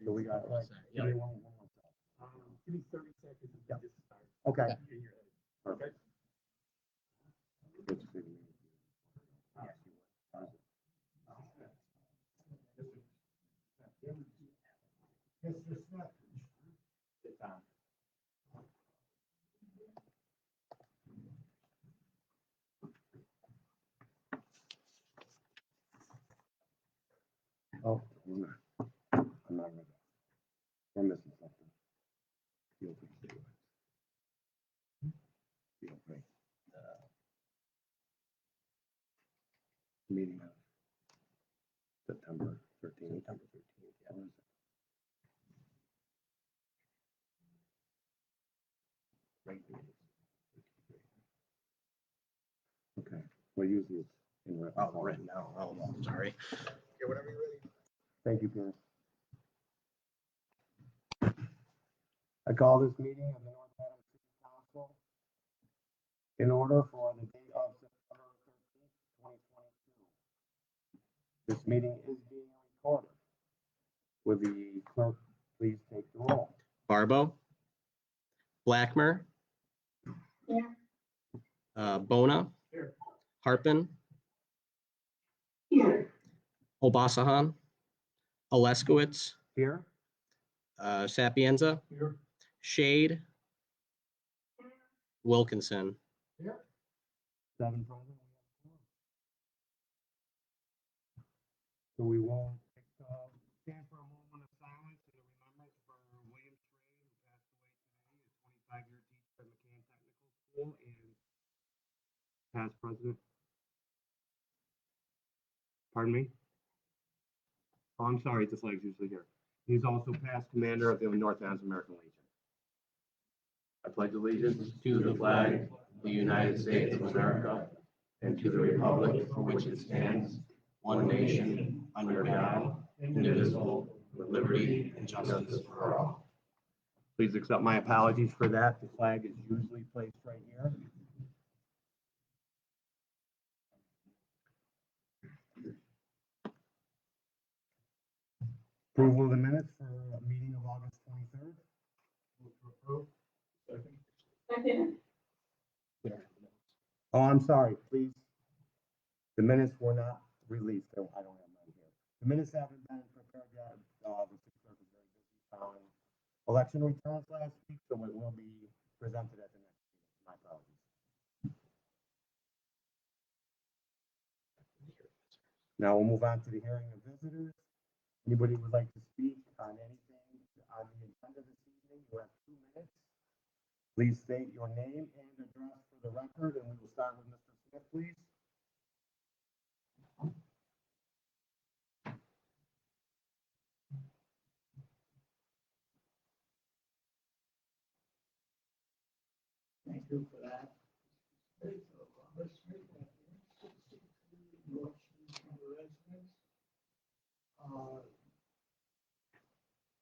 So we got like, Yeah. give me one more time. Give me 30 seconds and Yep. just start. Okay. In your head. Perfect. Good to see you. Yes, you would. Mr. Smith. It's on. Oh, we're not. I'm not ready. We're missing something. Feel free to do it. Feel free. Meeting of September 13th. September 13th, yeah. What is it? Right meetings. Okay, well, usually it's in written. Oh, written down. Oh, sorry. Okay, whenever you're ready. Thank you, Peter. I call this meeting of the North Adams City Council in order for the date of September 13th, 2022. This meeting is being recorded. Will the clerk please take the roll? Barbo. Blackmer. Here. Bona. Here. Harpin. Here. Obasahan. Oleskowitz. Here? Sapienza. Here. Shade. Wilkinson. Here. 7 present. So we will stand for a moment of silence in remembrance for William Trey, who passed away today, a 25-year teacher at McCann Technical School and past president. Pardon me? Oh, I'm sorry, this leg's usually here. He's also past commander of the North Adams American Legion. I pledge allegiance to the flag of the United States of America and to the republic for which it stands, one nation, under God, indivisible, with liberty and justice for all. Please accept my apologies for that. The flag is usually placed right here. Approval of the minutes for a meeting of August 23rd. Move to approve. Second. Second. Oh, I'm sorry, please. The minutes were not released. I don't have mine here. The minutes haven't been prepared yet. The city clerk is very busy following election returns last week, so it will be presented at the next meeting. My apologies. Now we'll move on to the hearing of visitors. Anybody would like to speak on anything on the agenda this evening? You have 2 minutes. Please state your name and address for the record, and we will start with Mr. Smith, please. Thank you for that.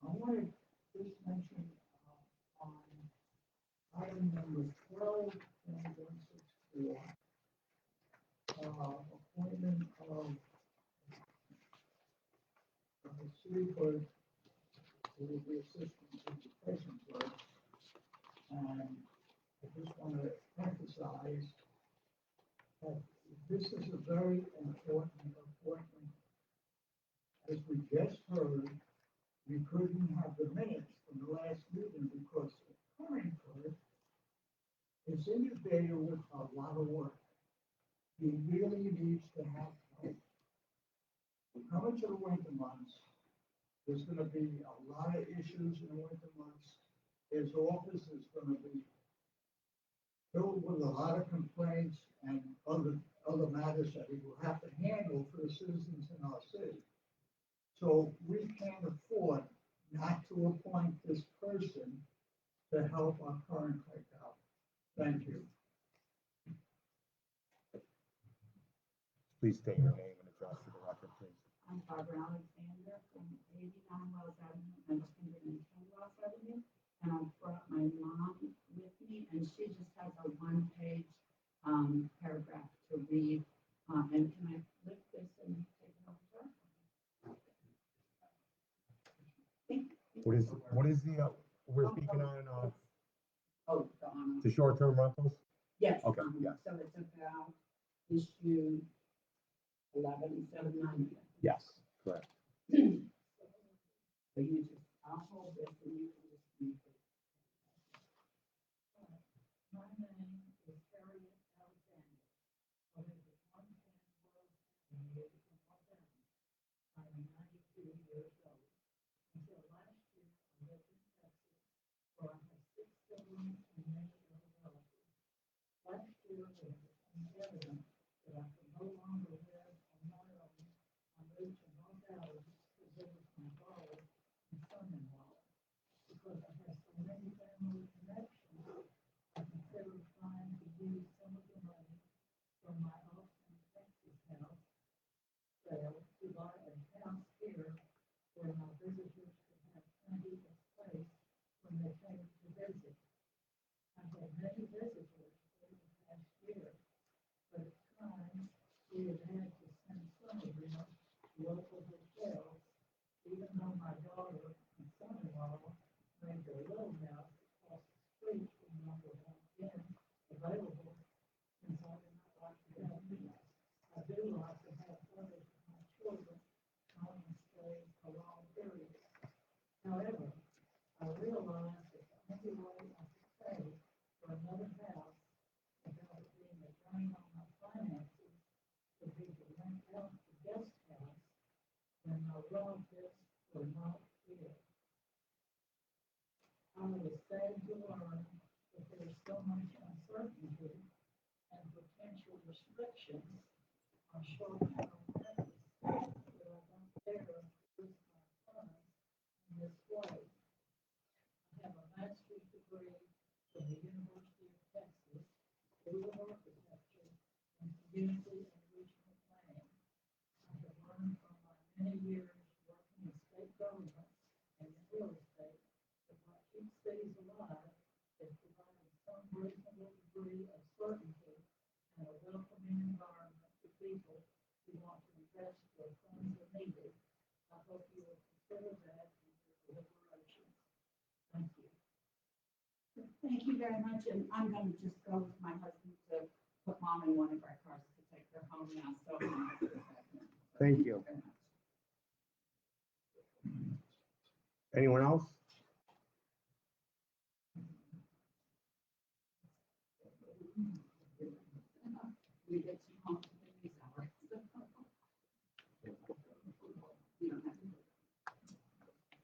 I want to just mention on item number 12, 164, appointment of city clerk who will be assistant to the person clerk. And I just want to emphasize that this is a very important appointment. As we just heard, we couldn't have the minutes from the last meeting because the current clerk is inundated with a lot of work. He really needs to have help. Coming to the winter months, there's going to be a lot of issues in the winter months. His office is going to be filled with a lot of complaints and other matters that he will have to handle for the citizens in our city. So we can't afford not to appoint this person to help our current clerk out. Thank you. Please state your name and address for the record, please. I'm Barbara Alexander from 89 Wells Avenue and 110 Wells Avenue. And I brought my mom with me, and she just has a 1-page paragraph to read. And can I lift this and take it over to her? Thank you. What is the, we're speaking on, Oh, the short-term rentals? yes. Okay, yeah. So it's about issue 11/790. Yes, correct. So you just, I'll hold this and you can just read it. My name is Harriet Alexander. I live at 110 Wells Avenue in Los Angeles. I am 92 years old. Until last year, I lived in Texas, where I have 6 siblings and many other relatives. Last year, when it became evident that I could no longer live on my own, I moved to North Alabama to live with my daughter and son-in-law. Because I have so many family connections, I considered trying to use some of the money from my Austin, Texas house sale to buy a house here where my visitors could have plenty of space when they came to visit. I had many visitors over the past year, but at times we have had to send some of them to local hotels, even though my daughter and son-in-law made their little house across the street from number 110 available, since I did not like to have meals. I do like to have others of my children come and stay a long period. However, I realized that the only way I could pay for another house without it being a drain on my finances would be to rent out the guest house when my relatives were not here. I was sad to learn that there is so much uncertainty and potential restrictions on short-term rentals that I don't dare lose my funds in this way. I have a master's degree from the University of Texas, School of Architecture, and Community and Regional Planning. I have learned from my many years working in state government and in real estate that what keeps cities alive is providing some reasonable degree of certainty and a welcoming environment to people who want to invest where funds are needed. I hope you will consider that in your deliberations. Thank you. Thank you very much, and I'm going to just go with my husband to put mom in one of our cars to take her home now, so. Thank you. very much. Anyone else? We get you home to the news hour. You don't have to.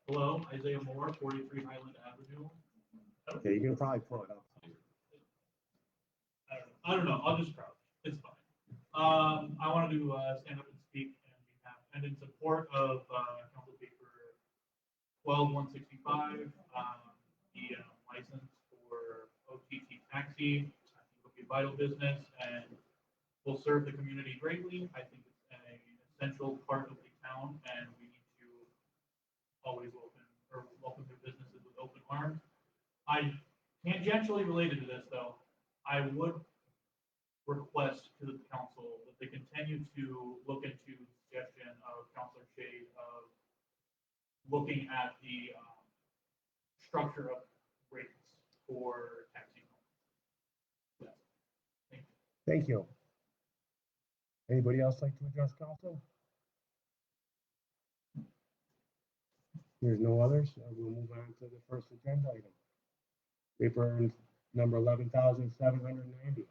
Hello, Isaiah Moore, 43 Highland Avenue. Yeah, you can probably pull it up. I don't know, I'll just crouch, it's fine. I wanted to stand up and speak and in support of Council Paper 12165, the license for OTT taxi. I think it'll be a vital business and will serve the community greatly. I think it's an essential part of the town, and we need to always welcome their businesses with open arms. I tangentially related to this, though, I would request to the council that they continue to look into the suggestion of Councilor Shade of looking at the structure of rates for taxi homes. Yes. Thank you. Thank you. Anybody else like to address council? There's no others. We'll move on to the first agenda item. Paper number 11,790.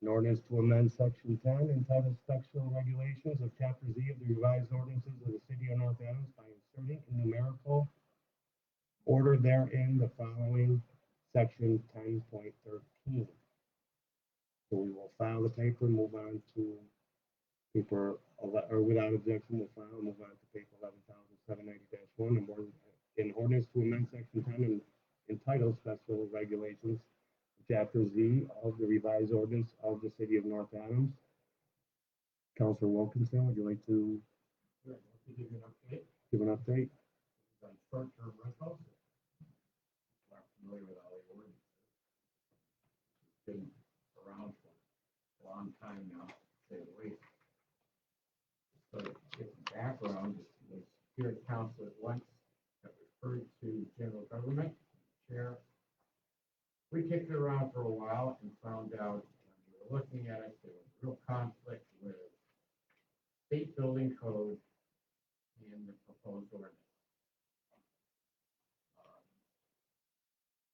An ordinance to amend section 10 entitled Special Regulations of Chapter Z of the revised ordinances of the city of North Adams by inserting in numerical order therein the following section 10.13. So we will file the paper, move on to paper, or without objection, we'll file, move on to paper 11,790-1, an ordinance to amend section 10 entitled Special Regulations, Chapter Z of the revised ordinance of the city of North Adams. Councilor Wilkinson, would you like to Give you an update give an update? on short-term rentals. I'm familiar with all the ordinances. It's been around for a long time now, to say the least. So its background was here at council at once that referred to government, chair. We kicked it around for a while and found out when we were looking at it, there was real conflict with state building code and the proposed ordinance.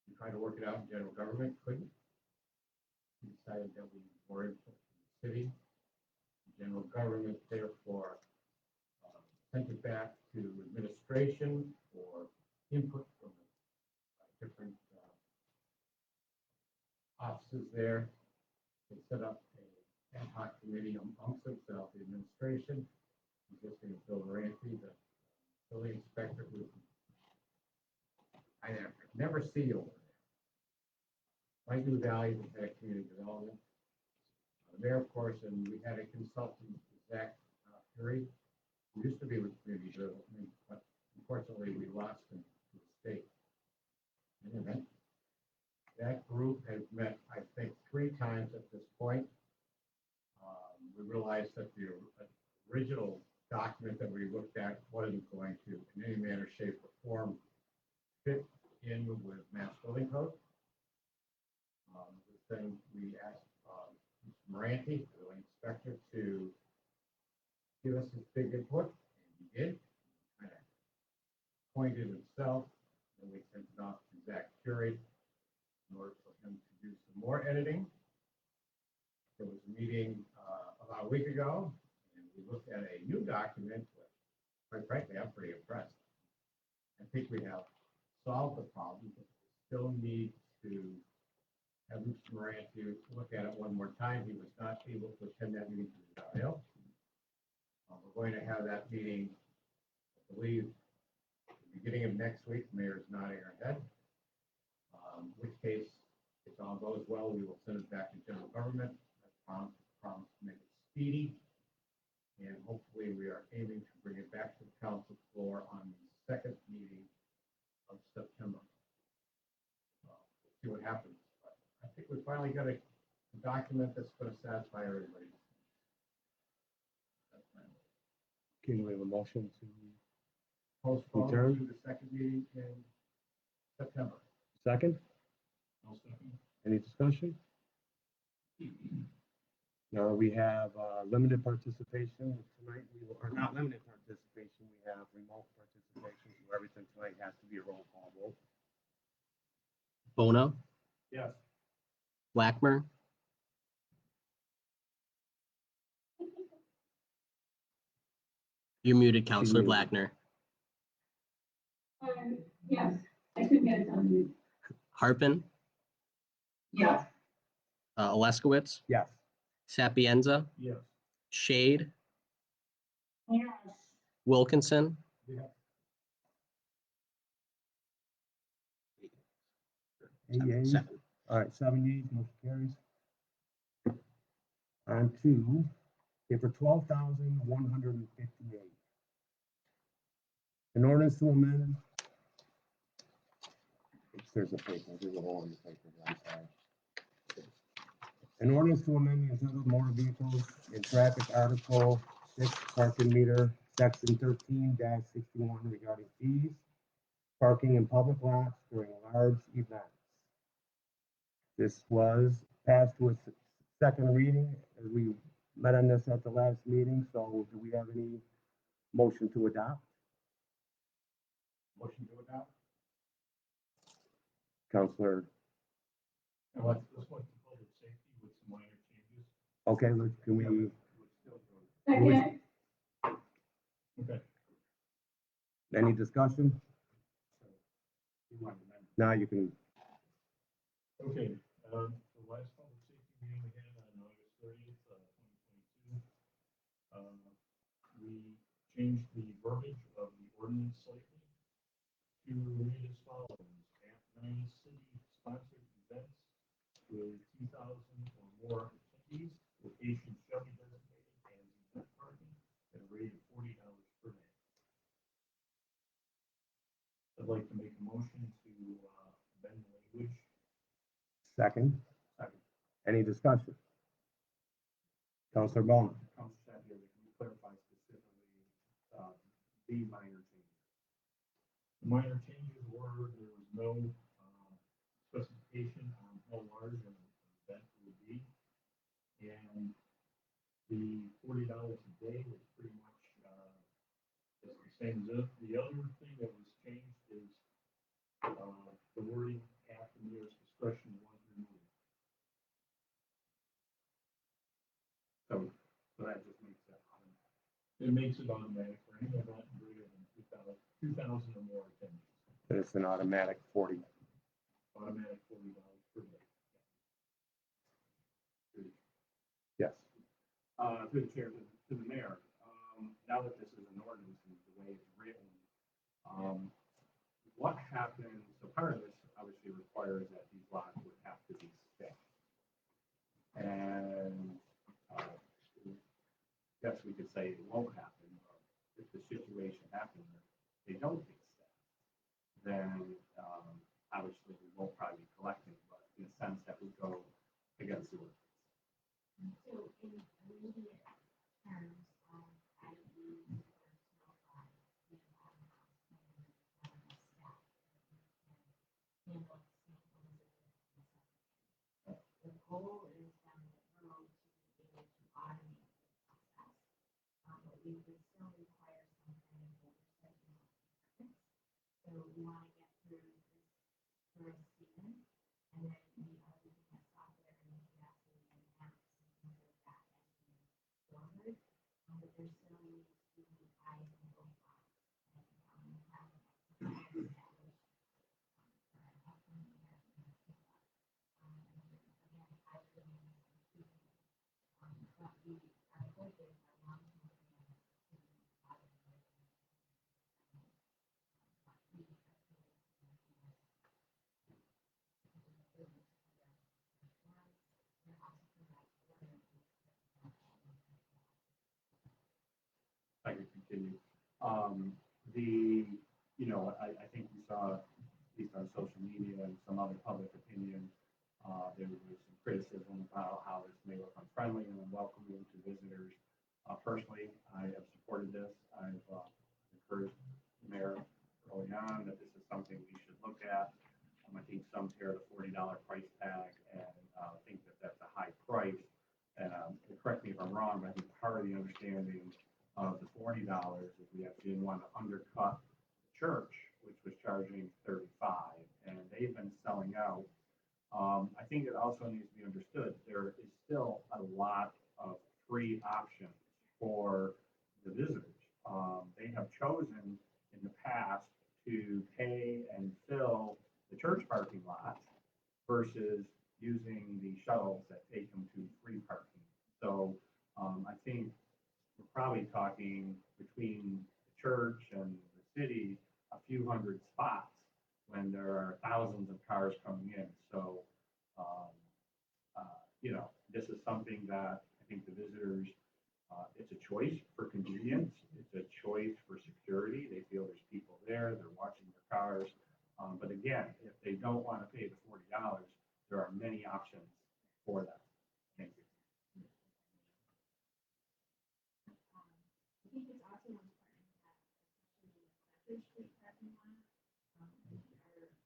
We tried to work it out in general government, couldn't. We decided that we were in the city. General government, therefore, sent it back to administration for input from the different offices there. They set up a ad hoc committee amongst themselves, the administration, existing Bill Ranty, the building inspector, who I never see over there. Might do valuable to that community development. There, of course, and we had a consultant, Zach Fury, who used to be with community development, but unfortunately we lost him to the state. Anyway, that group has met, I think, 3 times at this point. We realized that the original document that we looked at wasn't going to, in any manner, shape, or form, fit in with Mass Building Code. The thing we asked Mr. Moranti, the building inspector, to give us his big input, and he did. Kind of pointed himself, and we sent it off to Zach Curie in order for him to do some more editing. There was a meeting about a week ago, and we looked at a new document, which, quite frankly, I'm pretty impressed. I think we have solved the problem, but we still need to have Mr. Moranti look at it one more time. He was not able to attend that meeting to the Hill. We're going to have that meeting, I believe, at the beginning of next week. The mayor is nodding her head. In which case, if all goes well, we will send it back to general government. I promise to make it speedy. And hopefully we are aiming to bring it back to the council floor on the second meeting of September. We'll see what happens. But I think we finally got a document that's going to satisfy everybody. Can we have a motion to Postpone Return. to the second meeting in September. second? No second. Any discussion? Now we have limited participation tonight. We will, or not limited participation. We have remote participation. So everything tonight has to be a roll call vote. Bono, Yes. Blackmer, you're muted, Counselor muted. Blackner. Yes, I couldn't get it done. Harpen, Yes. Oleskowitz, Yes. Sapienza, Yes. Shade, Yes. Wilkinson, Yes. Yeas. seven. All right, 7 yeas, motion carries. On to, okay, for 12,158. An ordinance to amend. Oops, there's a paper, there's a hole in the paper, I'm sorry. An ordinance to amend the entitled motor vehicles in traffic article 6 parking meter, section 13-61 regarding fees, parking in public lots during large events. This was passed with second reading, as we met on this at the last meeting, so do we have any motion to adopt? Motion to adopt. Counselor, And let's to public safety with some minor changes. okay, can we, Second. Okay. any discussion? Now you can, Okay, the last public safety meeting we had on August 30th, 2022, we changed the verbiage of the ordinance slightly to read as follows: at 9 city-sponsored events with 2,000 or more attendees, locations shall be designated as event parking at a rate of $40 per day. I'd like to make a motion to amend the language. second, Second. any discussion? Counselor Bowman? Council Chapter, can you clarify specifically the minor changes? The minor changes were, there was no specification on how large an event would be. And the $40 a day was pretty much just the same. The other thing that was changed is the wording after mayor's discretion was removed. So that just makes that automatic. It makes it automatic for any event greater than 2,000 or more attendees. And it's an automatic 40. Automatic $40 per day. Yes. Through the chair, to the mayor, now that this is an ordinance and the way it's written, what happens, so part of this obviously requires that these lots would have to be stacked. And, yes, we could say it won't happen, but if the situation happens, they don't get stacked, then, obviously we won't probably be collecting, but in a sense that would go against the ordinance. So in immediate terms, i.e. personal life, we have a house and staff handle samples of the goal is down the road to be able to automate the process. But we would still require some kind of oversight and permits. So we want to get through this first season, and then we are looking at software and capacity and apps and things like that as we move forward. But there still needs to be eyes on both sides and have an exercise established for our upcoming year and again, I would but we, our hope is our long-term plan is to be out of the I could continue. I think we saw, at least on social media and some other public opinion, there was some criticism about how this may look unfriendly and unwelcoming to visitors. Personally, I have supported this. I've encouraged the mayor early on that this is something we should look at. I think some tear the $40 price tag and think that that's a high price. And correct me if I'm wrong, but I think part of the understanding of the $40 is we actually didn't want to undercut the church, which was charging $35, and they've been selling out. I think it also needs to be understood there is still a lot of free options for the visitors. They have chosen in the past to pay and fill the church parking lot versus using the shuttles that take them to free parking. So I think we're probably talking between the church and the city, a few hundred spots when there are thousands of cars coming in. So, this is something that I think the visitors, it's a choice for convenience. It's a choice for security. They feel there's people there, they're watching their cars. But again, if they don't want to pay the $40, there are many options for them. Thank you. I think it's also important that, especially in the Fletcher Street parking lot, we are going to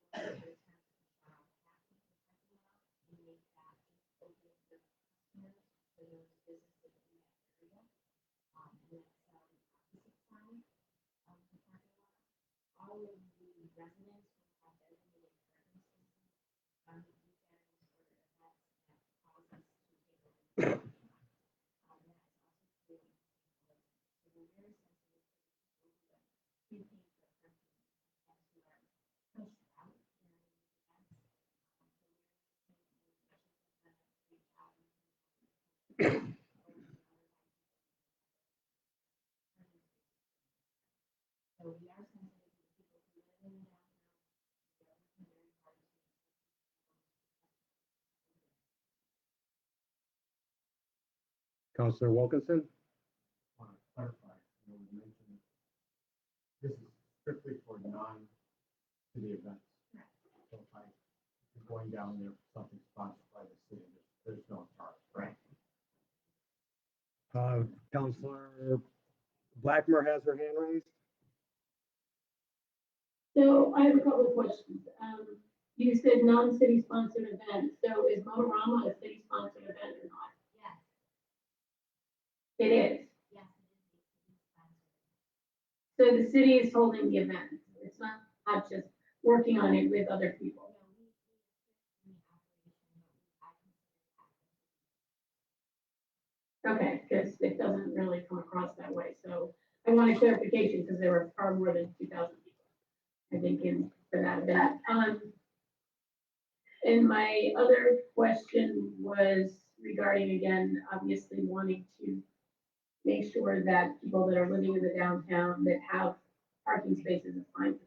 attempt to shut off half of the parking lot and make that just open for customers for those businesses in that area. And then sell the opposite side of the parking lot. All of the residents will have designated parking spaces on the weekends or events that cause us to take over the parking lot. That is also creating so we're very sensitive to the people who have been paying for parking and who are pushed out during these events. So we're making a reach out and so we are sensitive to the people who live in the downtown. We are working very hard to make Councilor Wilkinson? I want to clarify, we mentioned this is strictly for non-city events. Correct. So if you're going down there for something sponsored by the city, there's no charge, right? Councilor Blackmer has her hand raised. So I have a couple of questions. You said non-city sponsored event, so is Motorama a city sponsored event or not? Yes, It is. yes, it is sponsored. So the city is holding the event. It's not us just working on it with other people. No, we assist in the operation, but I consider it. Okay, because it doesn't really come across that way. So I want a clarification because there were far more than 2,000 people, I think, in for that event. And my other question was regarding, again, obviously wanting to make sure that people that are living in the downtown that have parking spaces assigned to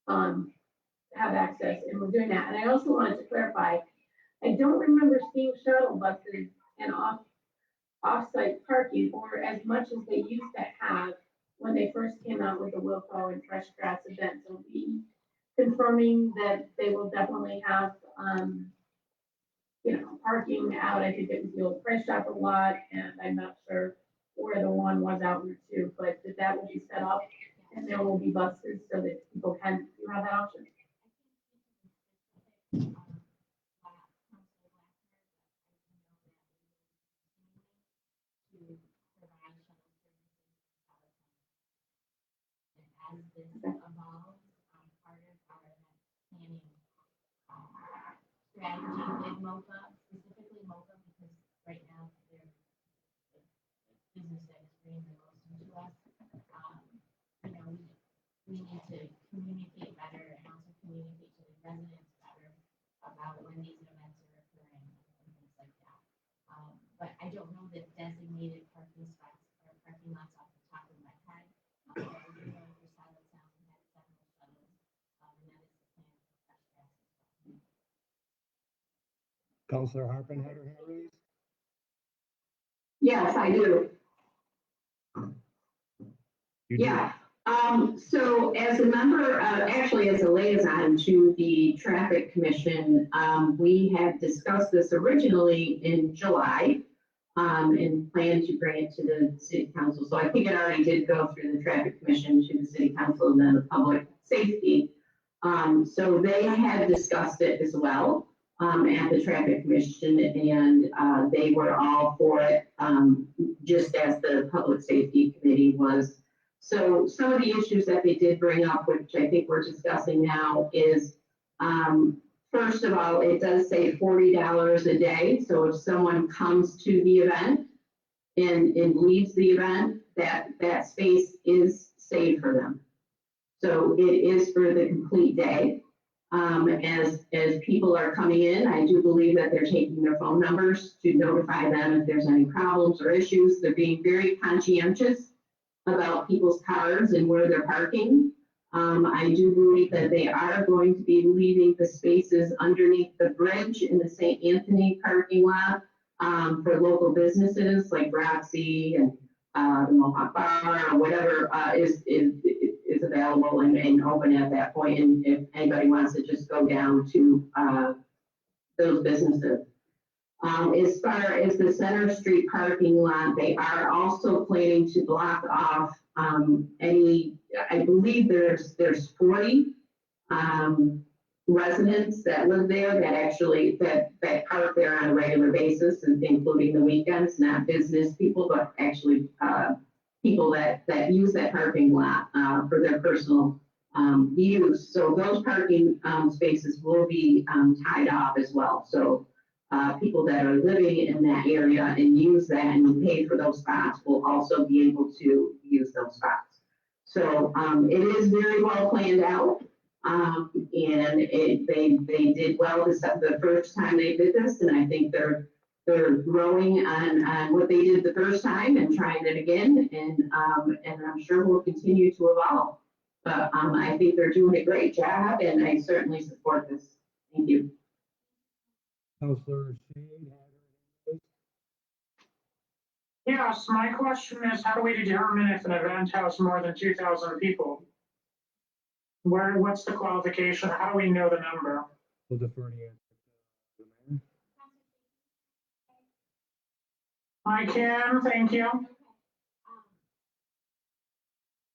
them have access, and we're doing that. And I also wanted to clarify, I don't remember seeing shuttle buses and off-site parking, or as much as they used to have when they first came out with the Wilco and Fresh Grass event. So we confirming that they will definitely have, parking out. I think it was the old Fresh Shop a lot, and I'm not sure where the one was out Route 2, but that will be set up, and there will be buses so that people can have that option. As this evolves, part of our planning strategy with MOCA, specifically MOCA, because right now they're the business that is bringing the most into us. We need to communicate better and also communicate to the residents better about when these events are occurring and things like that. But I don't know the designated parking spots or parking lots off the top of my head. But I do know for Solid Sound, we had several shuttles, and that is the plan for Fresh Grass as well. Counselor Harpen had her hand raised. Yes, I do. You do. Yeah. So as a member, actually as a liaison to the Traffic Commission, we had discussed this originally in July, and planned to bring it to the City Council. So I think it already did go through the Traffic Commission to the City Council and then the Public Safety. So they had discussed it as well, at the Traffic Commission, and they were all for it, just as the Public Safety Committee was. So some of the issues that they did bring up, which I think we're discussing now, is, first of all, it does say $40 a day. So if someone comes to the event and leaves the event, that space is saved for them. So it is for the complete day. As people are coming in, I do believe that they're taking their phone numbers to notify them if there's any problems or issues. They're being very conscientious about people's cars and where they're parking. I do believe that they are going to be leaving the spaces underneath the bridge in the St. Anthony parking lot, for local businesses like Roxy and the Mohawk Bar or whatever is available and open at that point. And if anybody wants to just go down to those businesses. As far as the Center Street parking lot, they are also planning to block off I believe there's 40 residents that live there that actually that park there on a regular basis, and including the weekends, not business people, but actually people that use that parking lot for their personal use. So those parking spaces will be tied off as well. So people that are living in that area and use that and pay for those spots will also be able to use those spots. So it is very well planned out, and they did well the first time they did this, and I think they're growing on what they did the first time and trying it again, and I'm sure will continue to evolve. But I think they're doing a great job, and I certainly support this. Thank you. Counselor Shade had her hand raised. Yes, my question is, how do we determine if an event has more than 2,000 people? What's the qualification? How do we know the number? We'll defer the answer to the mayor. I can, thank you. That's part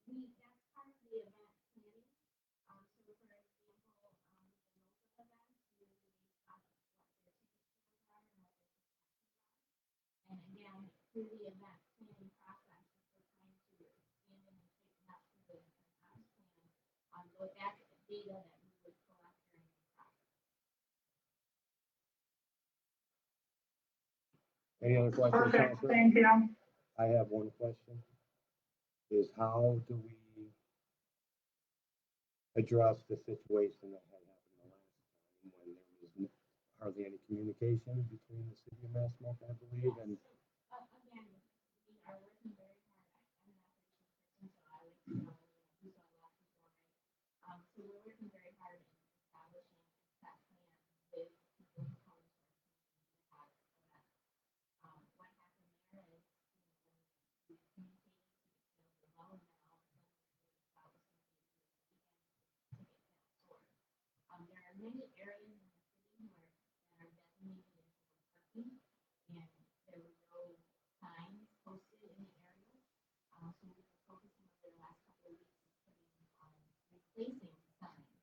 of the event planning through the event planning process, we're trying to expand and tighten up the comms plan. But that's data that we would collect during the process. Any other questions, Perfect, Counselor? thank you. I have one question. Is how do we address the situation that had happened the last time when there was hardly any communication between the city of Massillon, I believe, and Again, we are working very hard. I'm an operations person, so I like to know who's on left, who's on right. So we're working very hard in establishing that plan with people who come to our community to have events. What happened there is, we communicated to the field well, and then all of a sudden we established something to get that sorted. There are many areas in the city where that are designated as no parking, and there were no signs posted in the area. So we were focusing over the last couple of weeks putting replacing signs.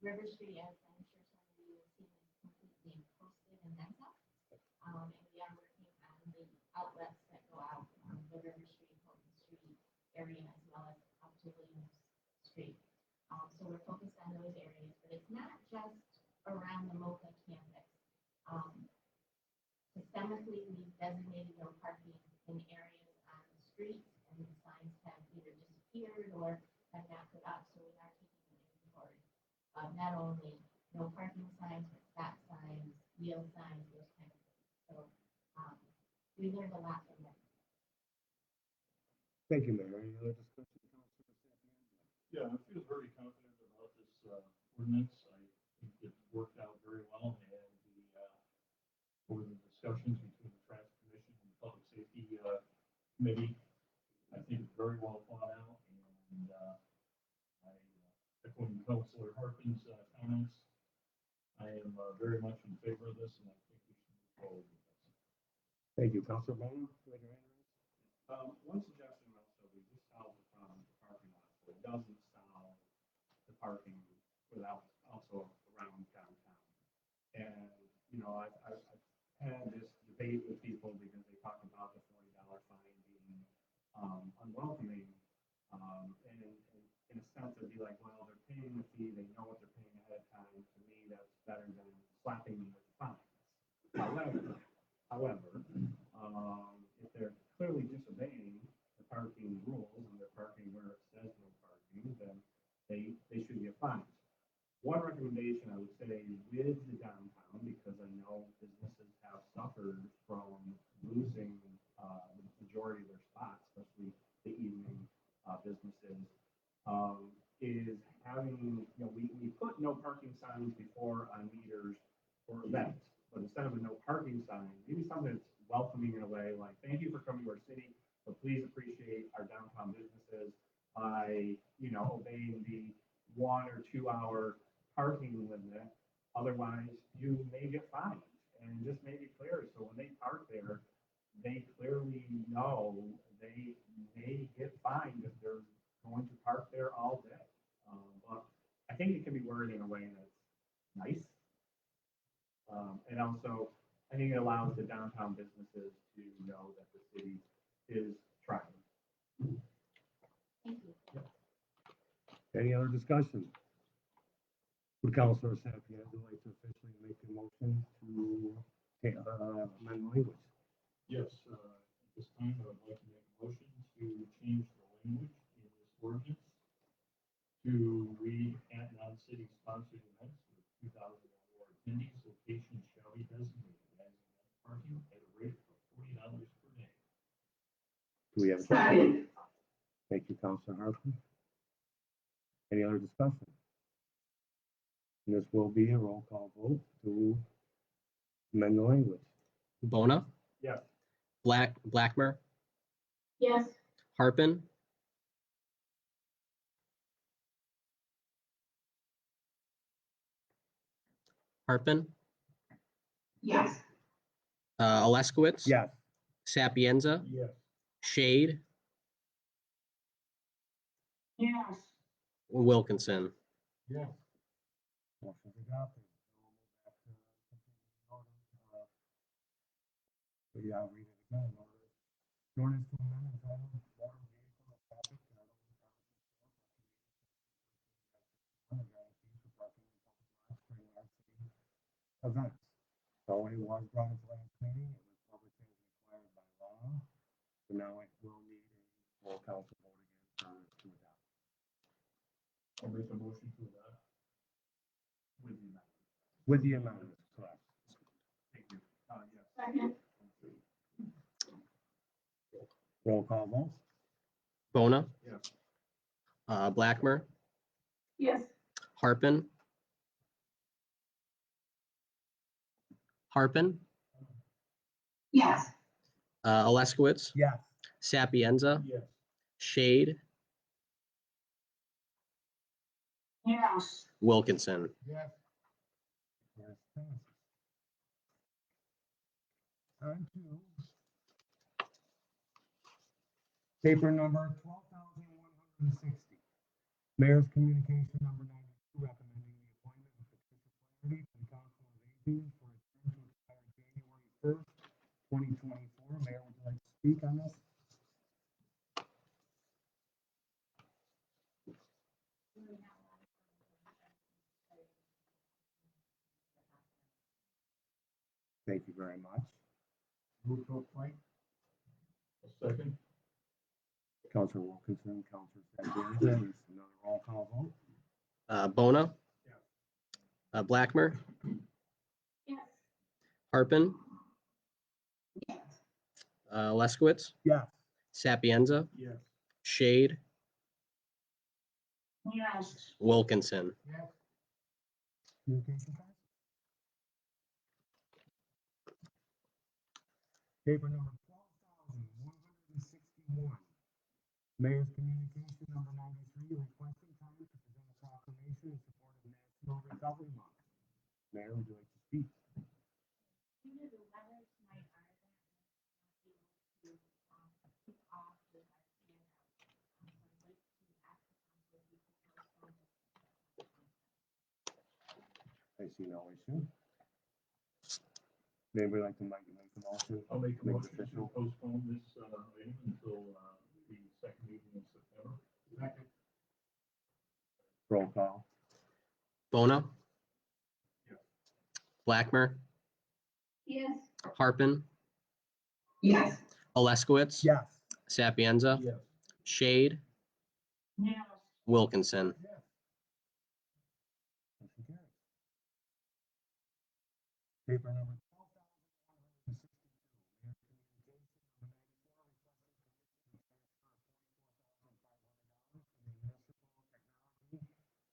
River Street, as I'm sure some of you have seen, is completely posted and then up. And we are working on the outlets that go out on the River Street, Fulton Street area, as well as up to Williams Street. So we're focused on those areas, but it's not just around the MOCA campus. Systemically, we've designated no parking in areas on the streets, and the signs have either disappeared or have not put up. So we are taking an inventory of not only no parking signs, but stop signs, yield signs, those kind of things. So we learned a lot from that. thank you, Mayor. Any other discussion, Counselor Sapienza? Yeah, I feel very confident about this ordinance. I think it worked out very well, and over the discussions between the Traffic Commission and the Public Safety Committee, I think it's very well thought out, and I echoing Councilor Harkin's comments, I am very much in favor of this, and I think we should move forward with this. Thank you, Counselor Bowman. One suggestion also, we just solved the problem with the parking lot, but it doesn't solve the parking without also around downtown. And, you know, I've had this debate with people because they talk about the $40 fine being unwelcoming. And in a sense, it'd be like, well, they're paying the fee, they know what they're paying ahead of time. To me, that's better than slapping me with the fines. However, if they're clearly disobeying the parking rules and they're parking where it says no parking, then they should get fined. One recommendation I would say with the downtown, because I know businesses have suffered from losing the majority of their spots, especially the evening businesses, is having, you know, we put no parking signs before on meters for events, but instead of a no parking sign, maybe something that's welcoming in a way, like, thank you for coming to our city, but please appreciate our downtown businesses by, you know, obeying the 1 or 2 hour parking limit. Otherwise, you may get fined, and just make it clear. So when they park there, they clearly know they may get fined if they're going to park there all day. But I think it can be worded in a way that's nice. And also, I think it allows the downtown businesses to know that the city is trying. Thank you. Yep. Any other discussion? Would Counselor Sapienza like to officially make a motion to amend language? Yes, at this time, I would like to make a motion to change the language in this ordinance to read at non-city sponsored events with 2,000 or more attendees, locations shall be designated as event parking at a rate of $40 per day. Do we have a Second. Thank you, Counselor Hartman. Any other discussion? And this will be a roll call vote to amend the language. Bona, Yes. Blackmer, Yes. Harpen, Yes. Oleskowitz, Yes. Sapienza, Yes. Shade, Yes. Wilkinson. Yes. Motion's adopted. We'll move back to continuing order. Yeah, I'll read it Ordinance to amend entitled Motor Vehicle Traffic and Other events. So it was brought up last meeting, it was published as required by law, so now it will need a full council vote again to adopt. I'll make a motion to adopt. With the amendment. With the amendments, correct. Thank you. Yes. Second. Roll call vote? Bona, Yes. Blackmer, Yes. Harpen. Harpen, Yes. Oleskowitz, Yes. Sapienza, Yes. Shade, Yes. Wilkinson. Yes. Yes, passes. On to paper number 12,160. Mayor's communication number 92, recommending the appointment of Patricia Flaherty to the Council of Aging for a term to expire January 1st, 2024. Mayor, would you like to speak on this? Thank you very much. Move to appoint. A second. Councilor Wilkinson, Councilor Sapienza, is another roll call vote. Bona, Yes. Blackmer, Yes. Harpen, Yes. Oleskowitz, Yes. Sapienza, Yes. Shade, Yes. Wilkinson. Yes. Communication passes. Paper number 12,161. Mayor's communication number 93, requesting time to present a proclamation in support of National Recovery Month. Mayor, would you like to speak? Due to the weather tonight, our event was not able to kick off with our standout. So I'd like to ask the council if we could postpone this. I see no issue. Anybody like to make a motion? I'll make a Make it motion to official. postpone this item until the second meeting in September. Second. Roll call. Bona, Yes. Blackmer, Yes. Harpen, Yes. Oleskowitz, Yes. Sapienza, Yes. Shade, Yes. Wilkinson. Yes. Motion carries. Paper number 12,162. Mayor's communication number 94, requesting permission to transfer $44,500 from the municipal technology and access grant to support the hiring of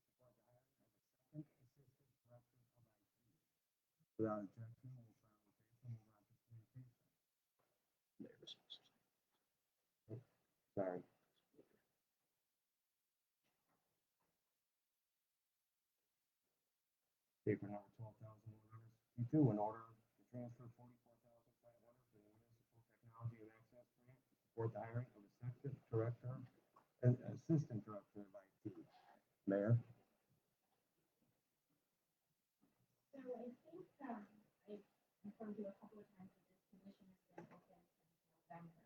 a second assistant director of IT. Without objection, we'll file a paper, move on to communication. Sorry. Paper number 12,162, in order to transfer $44,500 from the municipal technology and access grant to support the hiring of a second director and assistant director of IT. Mayor? So I think, I've informed you a couple of times that this position has been open since November.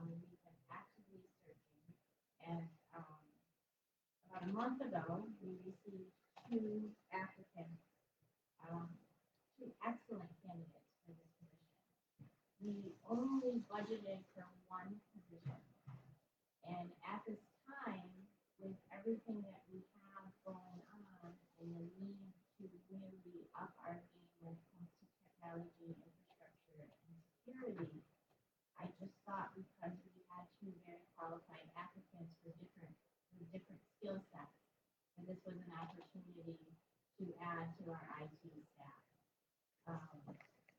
We've been actively searching, and, about a month ago, we received two applicants, two excellent candidates for this position. We only budgeted for one position. And at this time, with everything that we have going on and the need to really up our game when it comes to technology, infrastructure, and security, I just thought because we had two very qualified applicants with different skill sets, and this was an opportunity to add to our IT staff.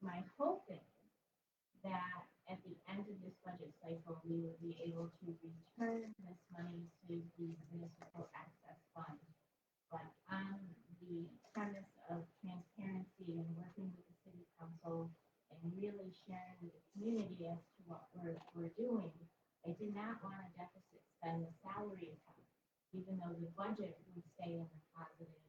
My hope is that at the end of this budget cycle, we will be able to return this money to the municipal access fund. But on the premise of transparency and working with the city council and really sharing with the community as to what we're doing, I did not want to deficit spend the salary account, even though the budget would stay in the positive.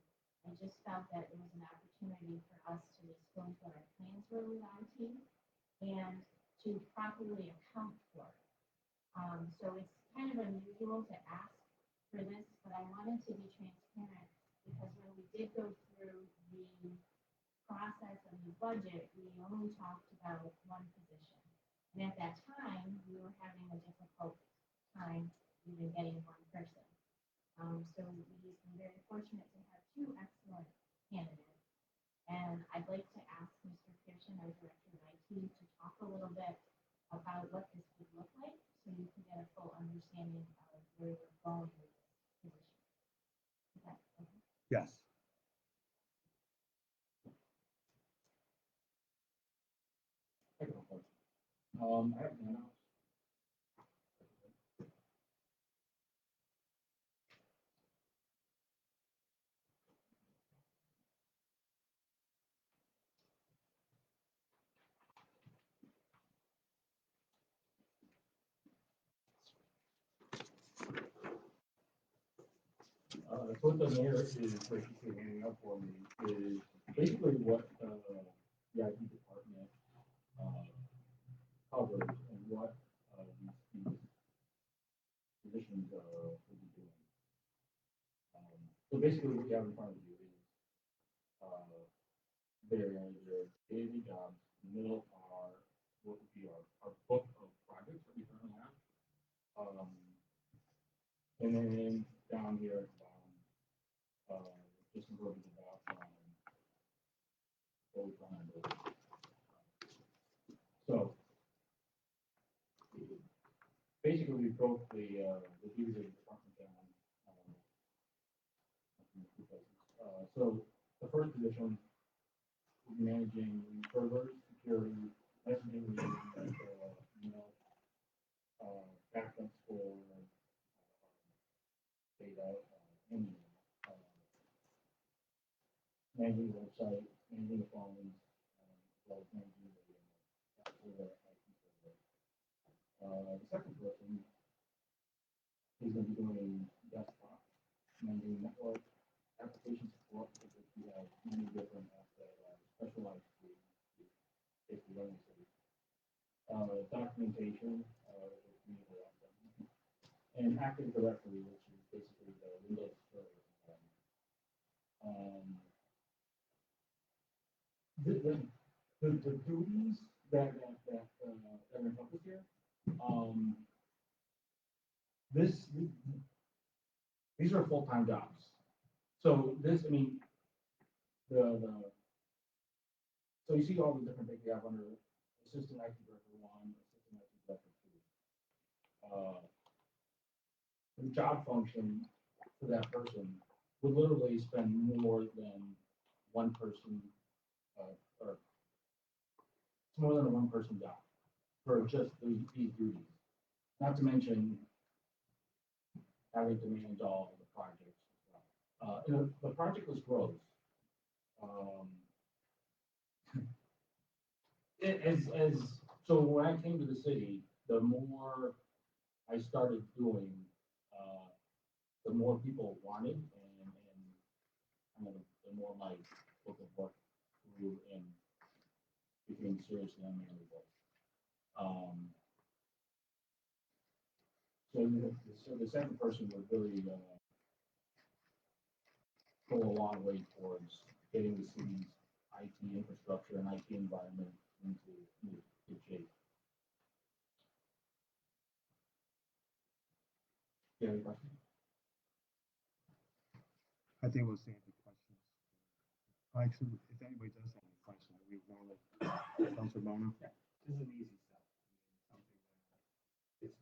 I just felt that it was an opportunity for us to just go into our plans were with IT and to properly account for it. So it's kind of unusual to ask for this, but I wanted to be transparent because when we did go through the process of the budget, we only talked about one position. And at that time, we were having a difficult time even getting one person. So we've been very fortunate to have two excellent candidates. And I'd like to ask Mr. Pearson, our Director of IT, to talk a little bit about what this would look like so you can get a full understanding of where we're going with this position. Okay. Yes. I have a question. I have handouts. So what the mayor is, what she's handing out for me is basically what, the IT department, covers and what, these positions, will be doing. So basically what you have in front of you is, their daily jobs. In the middle are what would be our book of projects that we currently have. And then down here at the bottom, just a little bit about, what we're trying to do. So basically we broke the duties of the department down. So the first position is managing servers, security, messaging, email, backups for data, and managing the website, managing the phones, as well as managing the for IT server. The second person is going to be doing desktop, managing network, application support, because we have many different apps that are specialized to basically running cities. Documentation, which we need a lot of, and Active Directory, which is basically the Windows server. The duties that are encompassed here, these are full-time jobs. So this, I mean, so you see all the different things we have under Assistant IT Director 1, Assistant IT Director 2. The job function for that person would literally spend more than one person, or it's more than a one-person job for just these duties. Not to mention having to manage all the projects as well. The project list grows. So when I came to the city, the more I started doing, the more people wanted, and kind of the more my book of work grew and became seriously unmanageable. So the second person would really go a long way towards getting the city's IT infrastructure and IT environment into good shape. Do you have any questions? I think we'll save the questions. Actually, if anybody does have any questions, we normally, Councilor Bono? This is an easy step. I mean, it's something that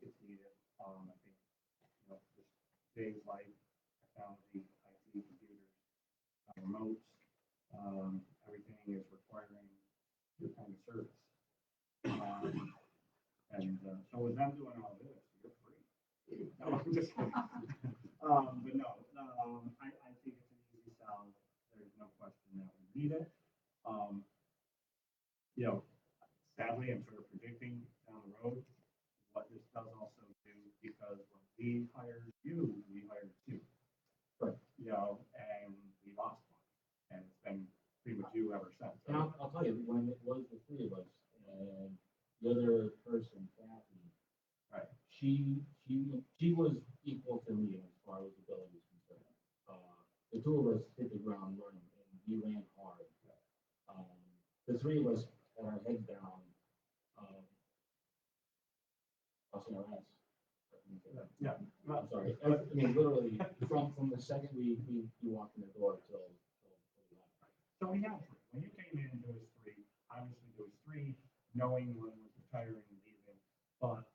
it's needed. I think, you know, just today's life, technology, IT, computers, remotes, everything is requiring your kind of service. So with them doing all this, you're free. No, I'm just kidding. But no, I think it's an easy sell. There's no question that we need it. You know, sadly, I'm sort of predicting down the road what this does also do, because when we hired you, we hired two. Right. You know, and we lost one, and it's been pretty much you ever since. And I'll tell you, when it was the three of us, and other person, Kathy. Right. She was equal to me as far as ability is concerned. The two of us hit the ground running and we ran hard. The three of us had our heads down, busting our ass. Yeah. I'm sorry. I mean, literally, from the second we walked in the door till we left. So we had three. When you came in, there was three. Obviously, there was three, knowing one was retiring and leaving. But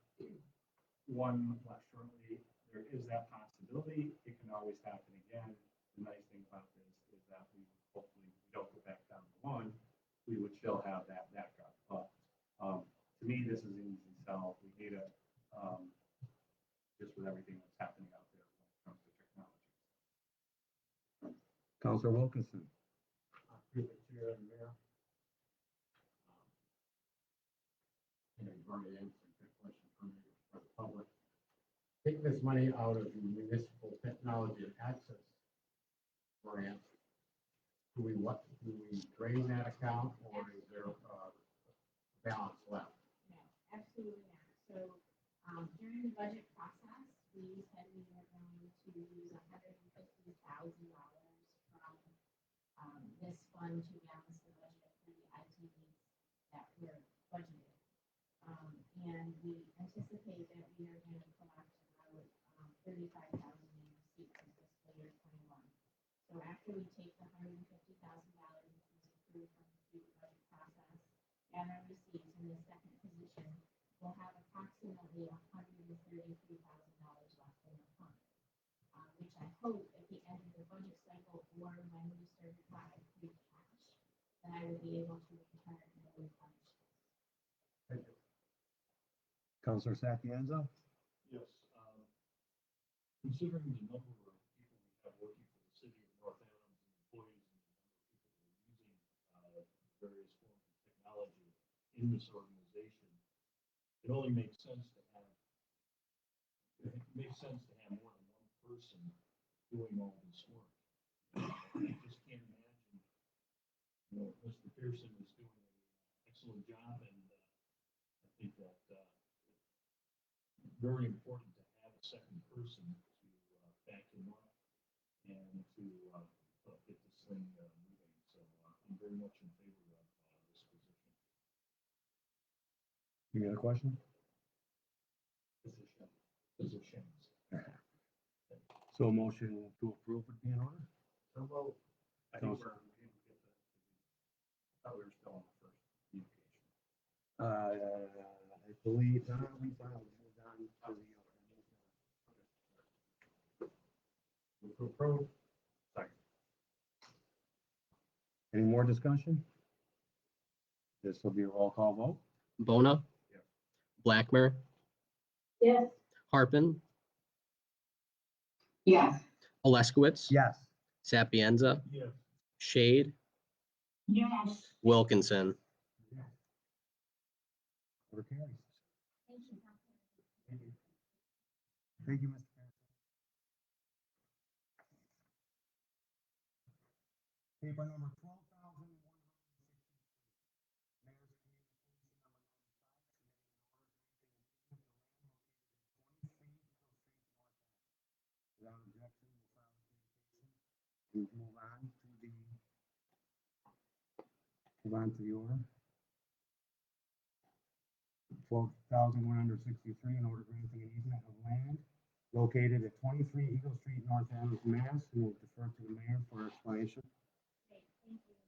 one left shortly. There is that possibility. It can always happen again. The nice thing about this is that we hopefully we don't go back down to one. We would still have that backup. But to me, this is an easy sell. We need it just with everything that's happening out there when it comes to technology. Counselor Wilkinson. Through the chair and mayor. You've already answered that question for me, for the public. Take this money out of the municipal technology and access grant. Do we drain that account, or is there a balance left? No, absolutely not. So, during the budget process, we said we were going to use $150,000 from this fund to balance the budget for the IT needs that were budgeted. And we anticipate that we are going to collect about 35,000 in receipts in fiscal year 21. So after we take the $150,000 which was approved from the budget process and our receipts in the second position, we'll have approximately $133,000 left in the fund, which I hope at the end of the budget cycle or when we certify free cash, that I will be able to return and replenish. Thank you. Counselor Sapienza. Yes, considering the number of people we have working for the city of North Adams and employees and the number of people who are using various forms of technology in this organization, it only makes sense to have more than one person doing all this work. I just can't imagine, Mr. Pearson is doing an excellent job, and I think that very important to have a second person to back him up and to get this thing moving. So I'm very much in favor of this position. You got a question? Positions. So a motion to approve would be in order? So well, I think we're able to get the. I thought we were still on the first communication. I believe, we moved on to the. Move to approve. Second. Any more discussion? This will be a roll call vote. Bona. Yes. Blackmer. Yes. Harpen. Yes. Alaskowitz. Yes. Sapienza. Yes. Shade. Yes. Wilkinson. Order carries. Thank you. Thank you. Thank you, Mr. Pearson. Paper number 12,163. Mayor's communication number 95, submitting an order granting an easement of land located at 23 Eagle Street, North End. Without objection, we'll file the communication. We move on to the order. 12,163, in order granting an easement of land located at 23 Eagle Street, North Adams, Mass. And we'll defer to the mayor for explanation. Great, thank you.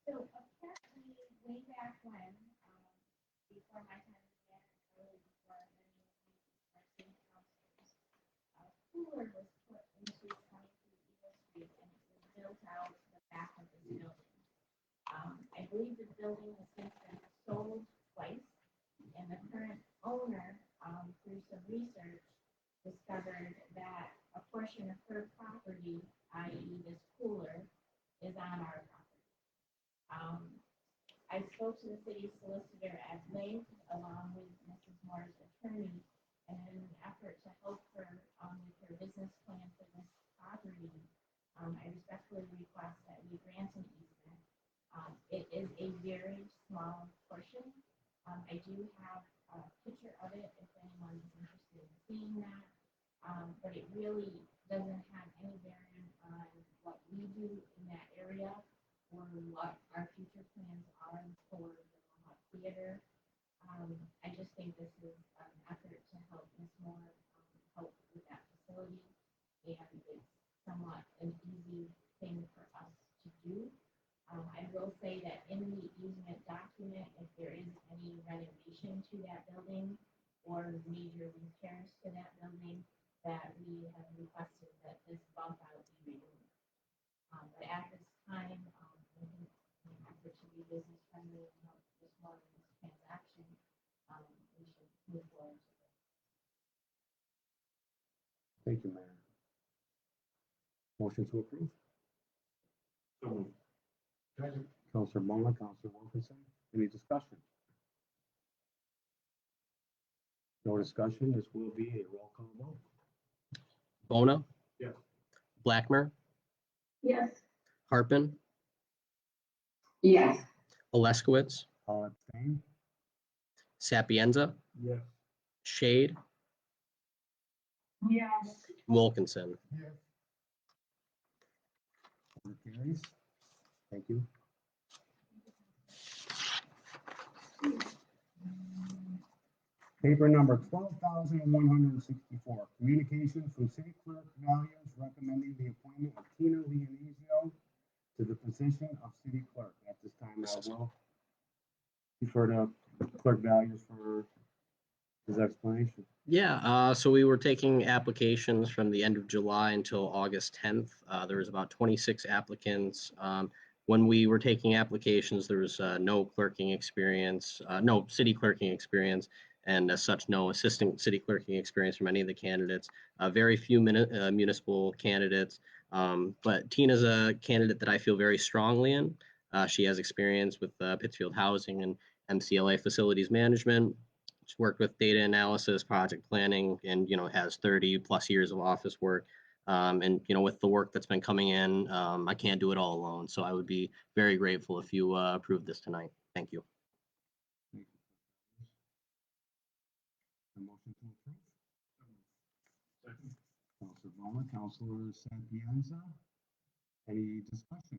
So apparently, way back when, before my time as mayor, probably before many of you are city councilors, a cooler was put into 23 Eagle Street and it was built out the back of this building. I believe the building has since been sold twice, and the current owner, through some research, discovered that a portion of her property, i.e. this cooler, is on our property. I spoke to the city solicitor at length, along with Mrs. Moore's attorney, and in an effort to help her with her business plan for this property, I respectfully request that we grant an easement. It is a very small portion I do have a picture of it if anyone is interested in seeing that. But it really doesn't have any bearing on what we do in that area or what our future plans are for the Mohawk Theater. I just think this is an effort to help Ms. Moore help with that facility, and it's somewhat an easy thing for us to do. I will say that in the easement document, if there is any renovation to that building or major repairs to that building, that we have requested that this bump out be removed. But at this time, I think in an effort to be business friendly and help this more in this transaction, we should move forward. Thank you, Mayor. Motion to approve. So moved. Second. Counselor Bona, Counselor Wilkinson, any discussion? No discussion, this will be a roll call vote. Bona, Yes. Blackmer, Yes. Harpen, Yes. Oleskowitz, All abstain? Sapienza, Yes. Shade, Yes. Wilkinson. Yes. Motion carries. Thank you. Paper number 12,164, communication from City Clerk Values recommending the appointment of Tina Liaison to the position of City Clerk. At this time, I will defer to Clerk Values for his explanation. Yeah, so we were taking applications from the end of July until August 10th. There was about 26 applicants. When we were taking applications, there was no clerking experience, no city clerking experience, and as such, no assistant city clerking experience from any of the candidates. Very few municipal candidates, but Tina's a candidate that I feel very strongly in. She has experience with Pittsfield Housing and MCLA facilities management. She's worked with data analysis, project planning, and has 30 plus years of office work. And with the work that's been coming in, I can't do it all alone. So I would be very grateful if you approve this tonight. Thank you. A motion to approve. Second. Counselor Bona, Counselor Sapienza, any discussion?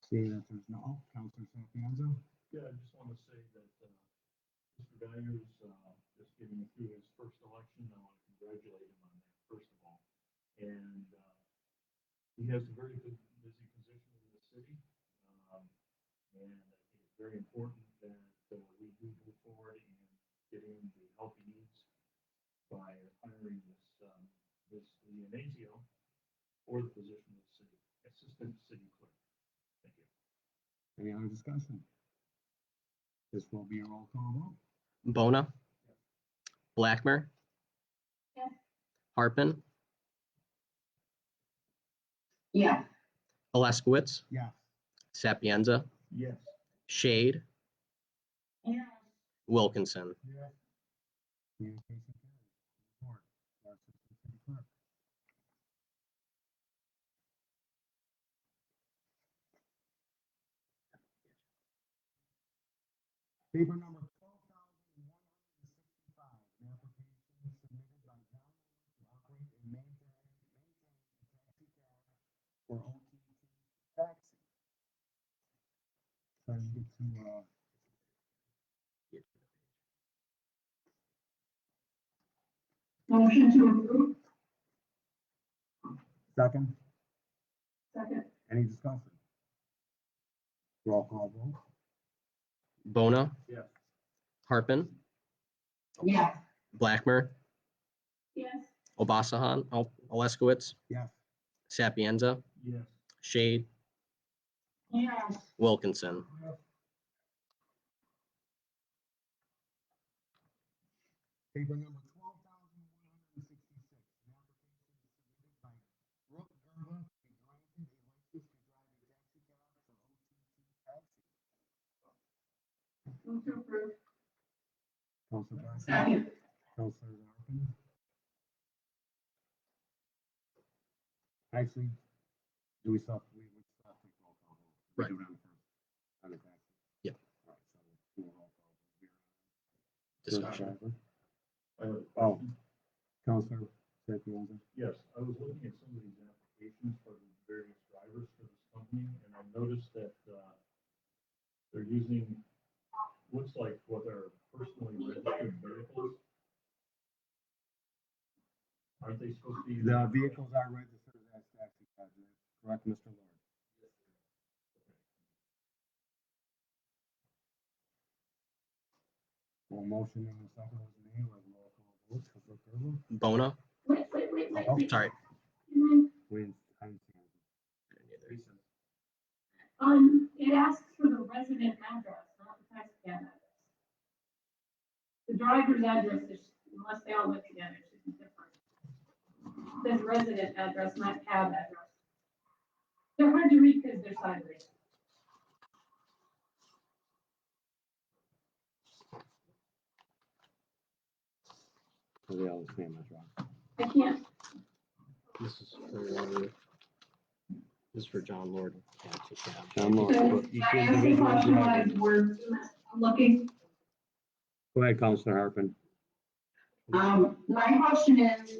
Seeing that there's no, Counselor Sapienza? Yeah, I just want to say that Mr. Values, just getting through his first election, I want to congratulate him on that, first of all. And he has a very good, busy position in the city. And I think it's very important that we do move forward and get him the help he needs by hiring this Liaison for the position of city assistant city clerk. Thank you. Any other discussion? This will be a roll call vote. Bona, Blackmer, Yes. Harpen, Yes. Oleskowitz, Yes. Sapienza, Yes. Shade, Yes. Wilkinson. Yes. Communication carries. Report. Our Assistant City Clerk. Paper number 12,165, an application submitted by John Moore to operate and maintain a taxi cab for OTT Taxi. Trying to get to, Motion to approve. second, Second. any discussion? Roll call vote. Bona, Yes. Harpen, Yes. Blackmer, Yes. Obasahan, Oleskowitz, Yes. Sapienza, Yes. Shade, Yes. Wilkinson. Paper number 12,166, an application submitted by Brooke Gervin to be granted a license to drive a taxi cab for OTT Taxi. Move to approve. Counselor Barton. Second. Counselor Larkin. Actually, do we still, we still have to take roll call vote? We Right. do it on the first, on the taxi. Discussion. I have a Oh. question. Counselor Sapienza? Yes, I was looking at some of these applications for the various drivers for this company, and I noticed that, they're using, looks like what are personally registered vehicles. Aren't they supposed to be? The vehicles are registered as taxi cabs, correct, Mr. Lord? Well, motion and a second was made, with roll call vote, Counselor Kerwin? Bona? Oh, sorry. Wayne, I'm It asks for the resident address, not the tax cab address. The driver's address is, unless they all live together, should be different. It says resident address, not cab address. They're hard to read because they're sideways. So they all the same address. I can't, This is for John Lord. Taxi cab. John Lord. so Each I asked the individual question driver. was, we're looking. Go ahead, Counselor Harpen. My question is,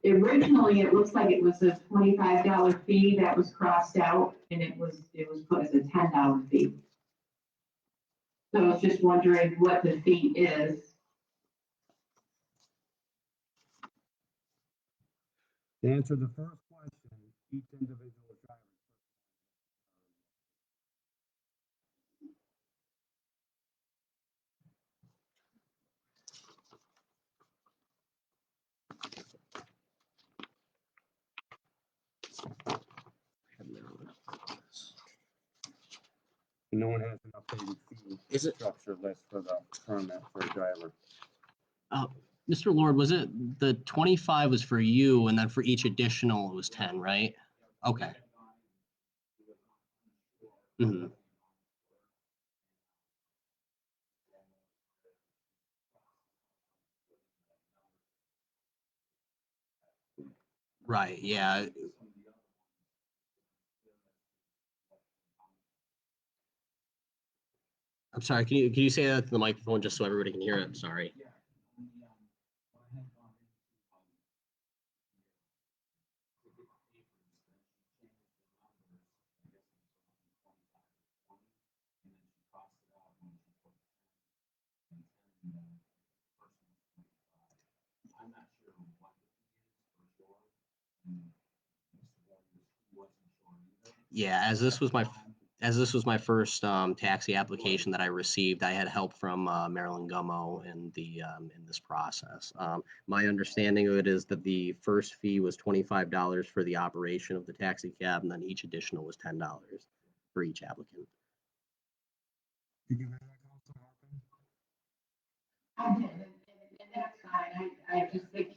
originally, it looks like it was a $25 fee that was crossed out, and it was put as a $10 fee. So I was just wondering what the fee is. To answer the first question, each individual driver. No one has an updated fee Is it- structure list for the permit for a driver. Mr. Lord, was it the 25 was for you and then for each additional it was 10, right? Okay. Mhm. Right, yeah. I'm sorry, can you say that to the microphone just so everybody can hear it? Sorry. Yeah, as this was my first taxi application that I received, I had help from Marilyn Gummo in this process. My understanding of it is that the first fee was $25 for the operation of the taxi cab, and then each additional was $10 for each applicant. Did you hear that, Counselor Harpen? I did, and that's fine. I just think,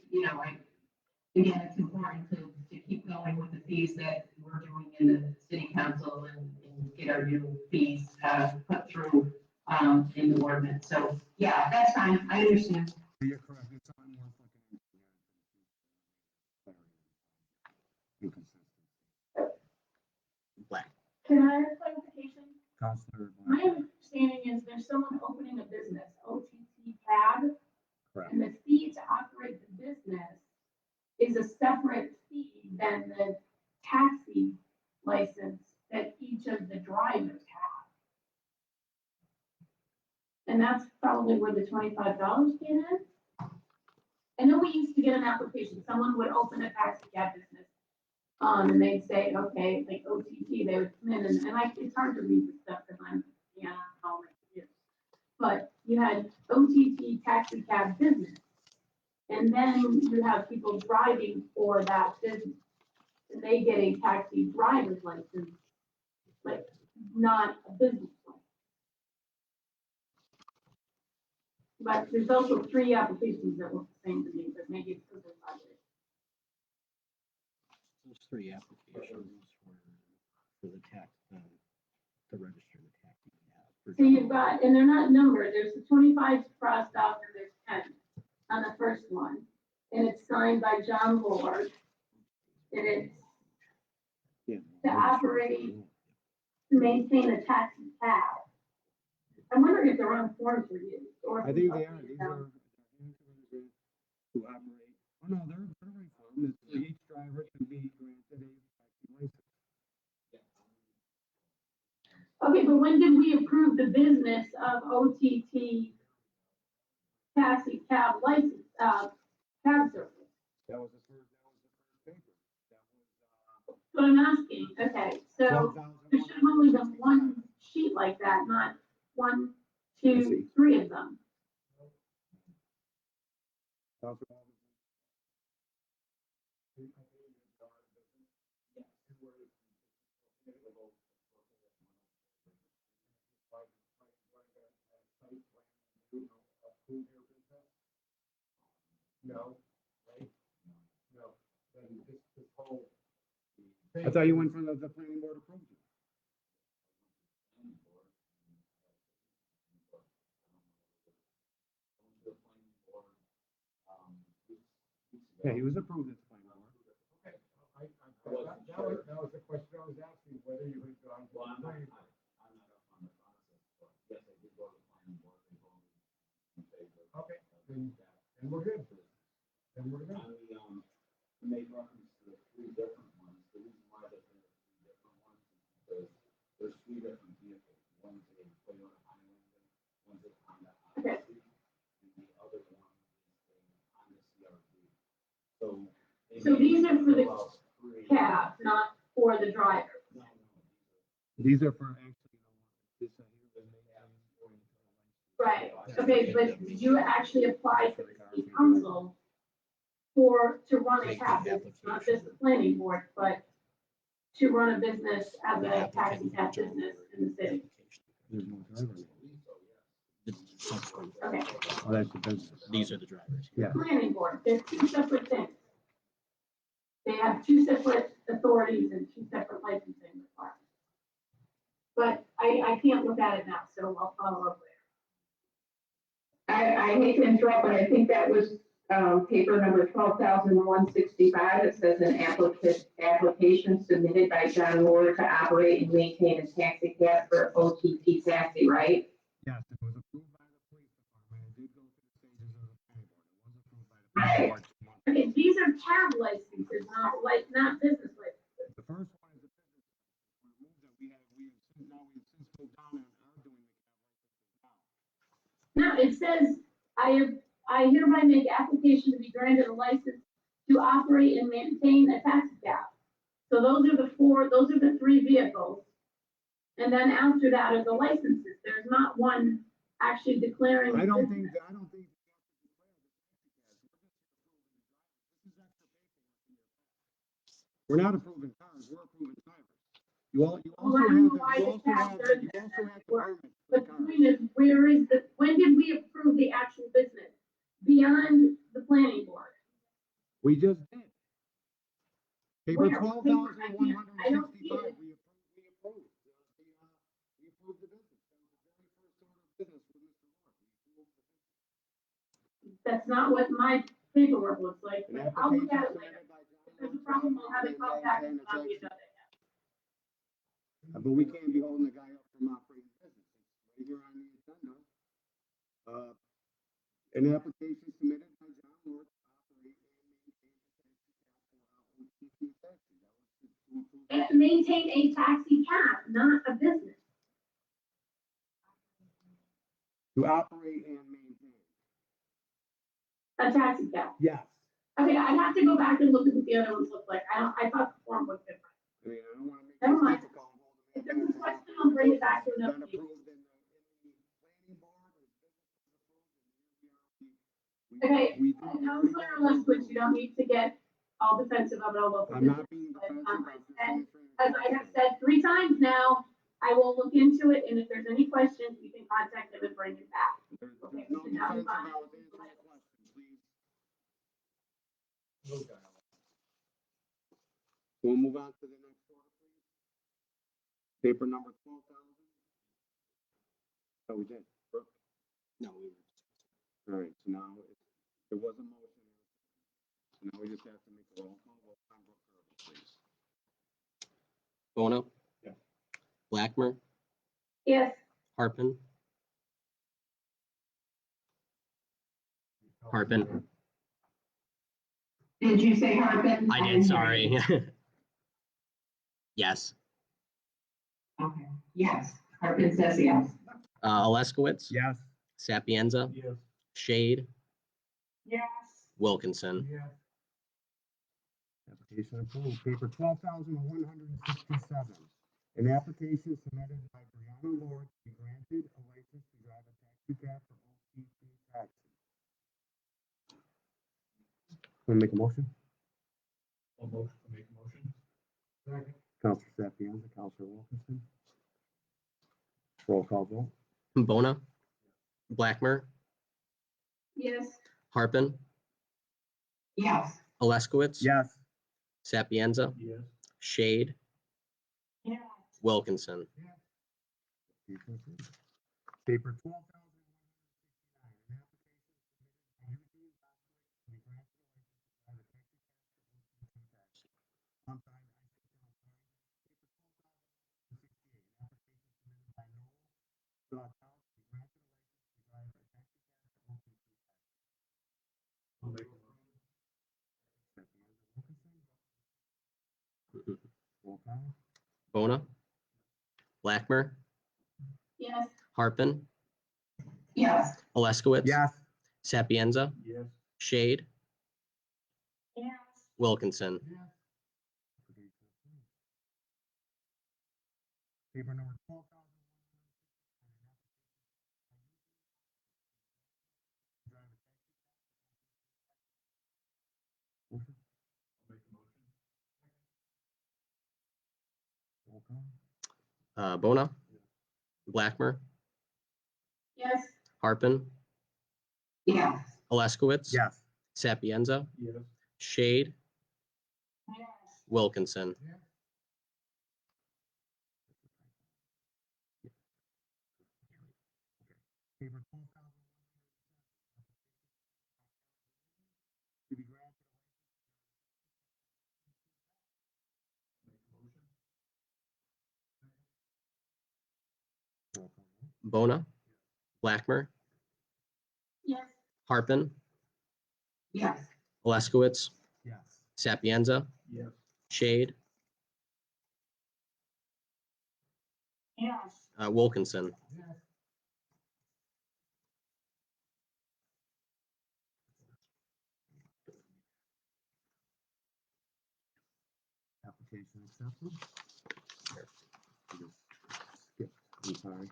again, it's important to keep going with the fees that we're doing in the city council and get our new fees put through in the ordinance. So, yeah, that's fine. I understand. You're correct. It's something worth looking into. Black. Can I have clarification? Counselor. My understanding is there's someone opening a business, OTT cab, Correct. and the fee to operate the business is a separate fee than the taxi license that each of the drivers have. And that's probably where the $25 came in. I know we used to get an application, someone would open a taxi cab business. And they'd say, okay, like OTT, they would come in and it's hard to read the stuff because I'm, all my kids. But you had OTT taxi cab business. And then you have people driving for that business. And they get a taxi driver's license, like not a business license. But there's also 3 applications that look the same to me, but maybe it's because they're budget. There's 3 applications for the tax, to register the taxi cab. So you've got, and they're not numbered, there's the 25 crossed off and there's 10 on the first one. And it's signed by John Lord. And it's to operate, to maintain a taxi cab. I'm wondering if the wrong forms were used, or? I think they are, these are to operate, oh no, they're reformed, it's for each driver to be granted a taxi license. Okay, but when did we approve the business of OTT taxi cab license, cab service? That was the first paper, that was, What I'm asking, okay, so there should have only been one sheet like that, not one, two, three of them. No, right? No, then this whole. I thought you went from the planning board approved it. Yeah, he was approved at the planning board. Okay, that was the question I was asking, whether you had gone to the planning board. I'm not up on the process, but yes, I did go to the planning board. They voted in favor. Okay, then we're good. Then we're good. To make reference to the three different ones, the reason why that there are three different ones is because there's three different vehicles. One's a Toyota Highlander, one's a Honda Odyssey, and the other one is a Honda CR-V. So These are for the three. cab, not for the driver. No, These are for actually, this here. Right, okay, but did you actually apply to the city council to run a cab business, not just the planning board, but to run a business as a taxi cab business in the city? There's no driver. Okay, Oh, that's the business. These are the drivers. Yeah. planning board, they're two separate things. They have two separate authorities and two separate licensing requirements. But I can't look at it now, so I'll follow up later. I hate to interrupt, but I think that was, paper number 12,165. It says an application submitted by John Moore to operate and maintain a taxi cab for OTT Taxi, right? Yes, it was approved by the police department. It did go through the stages of the planning board. It was approved by the planning board. Okay, these are cab licenses, not business licenses. The first one is a business license. We moved it. We have since moved on and are doing the cab licenses now. No, it says, I hereby make application to be granted a license to operate and maintain a taxi cab. So those are the three vehicles. And then after that are the licenses. There's not one actually declaring. I don't think we have to declare the taxi cabs. We're just approving the drivers. This is extra paperwork in your packet. We're not approving cars, we're approving drivers. You also have the permit. But the point is, when did we approve the actual business beyond the planning board? We just did. Paper Where? 12,165, I don't see it. we approved the business. That was the very first order of business with Mr. Moore. We approved the business. That's not what my paperwork looks like. An I'll look at application it later. submitted by John If there's a Moore problem, to I'll have it operate called and back. maintain It's a not the taxi- agenda yet. But we can't be holding the guy up from operating business. It's right here on the agenda. An application submitted by John Moore to operate and maintain a taxi cab for OTT Taxi. That was to approve. And maintain a taxi cab, not a business. To operate and maintain. A taxi cab. Yes. Okay, I'd have to go back and look at what the other ones look like. I thought the form was different. I mean, I don't want to make Never this mind. difficult. If there's a question, I'll bring it back to Been another meeting. approved in the planning board, or business was approved, and Okay, here we are. Councilor Leskowitz, you don't need to get all defensive of it, I'll look. I'm not being defensive. I'm just And answering. as I have said 3 times now, I will look into it, and if there's any questions, you can contact him and bring it back. There's Okay, no so now defensive. move on. I was answering a question, please. We'll move on to the next order, please. Paper number 12,000. Oh, we did. Perfect. No, we were. All right, so now there was a motion. So now we just have to make a roll call vote on Brooke Kirby, please. Bono? Yes. Blackmer? Yes, Hartman? Harpen. Did you say Harpen? I did, sorry. Yes. Okay, yes, Harpen says yes. Oleskowitz, Yes. Sapienza, Yes. Shade, Yes. Wilkinson. Yes. Application approved. Paper 12,167. An application submitted by Brianna Lord to be granted a license to drive a taxi cab for OTT taxi. Want to make a motion? I'll make a motion. Second. Counselor Sapienza, Counselor Wilkinson. Roll call vote. Bona, Blackmer, Yes. Harpen, Yes. Oleskowitz, Yes. Sapienza, Yes. Shade, Yes. Wilkinson. Application approved. Paper 12,169. An application submitted by Eugene Boswick to be granted a license to drive a taxi cab for OTT taxi. I'm sorry, I skipped down, sorry. Paper 12,168. An application submitted by Noel Sawtell to be granted a license to drive a taxi cab for OTT taxi. I'll make a motion. Sapienza, Wilkinson. Roll call. Bona, Blackmer, Yes. Harpen, Yes. Oleskowitz, Yes. Sapienza, Yes. Shade, Yes. Wilkinson. Application approved. Paper number 12,169. Motion. I'll make a motion. Roll call. Bona, Blackmer, Yes. Harpen, Yes. Oleskowitz, Yes. Sapienza, Yes. Shade, Yes. Wilkinson. Paper 12,170. To be granted Make a motion. a roll call vote. Bona, Blackmer, Yes. Harpen, Yes. Oleskowitz, Yes. Sapienza, Yes. Shade, Yes. Wilkinson. Application accepted. Skip, I'm sorry.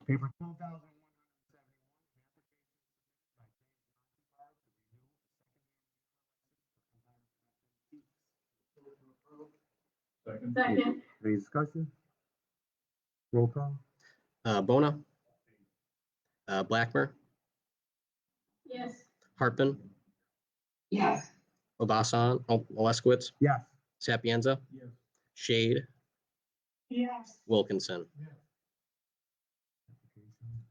Paper 12,171. Second. Second. Any discussion? Roll call. Bona, Blackmer, Yes. Harpen, Yes. Oleskowitz, Yes. Sapienza, Yes. Shade, Yes. Wilkinson. Application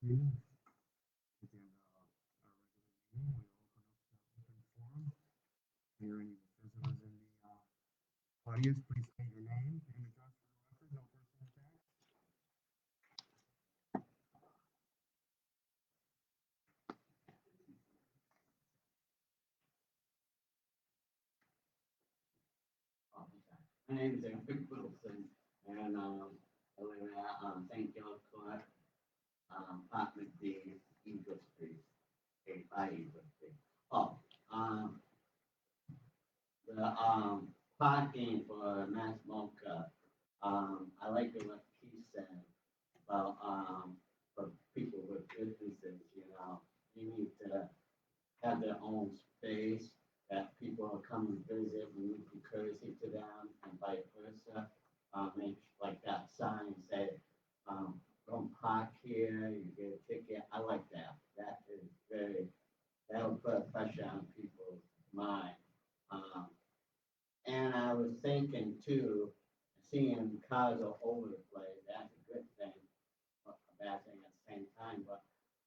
approved. At the end of our regular meeting, we open up the open forum. Here, any visitors in the audience, please state your name and address for the record, no personal attacks. My name is Eric Wilson, and I live at St. George Court, apartment D, Eagle Street, 85 Eagle Street. Oh, the parking for Mass Mocha, I like what he said about for people with businesses, you need to have their own space, that people will come and visit, we need to be courtesy to them and vice versa. Make like that sign say, don't park here, you get a ticket. I like that. That is that'll put pressure on people's mind. And I was thinking too, seeing cars all over the place, that's a good thing, but a bad thing at the same time. But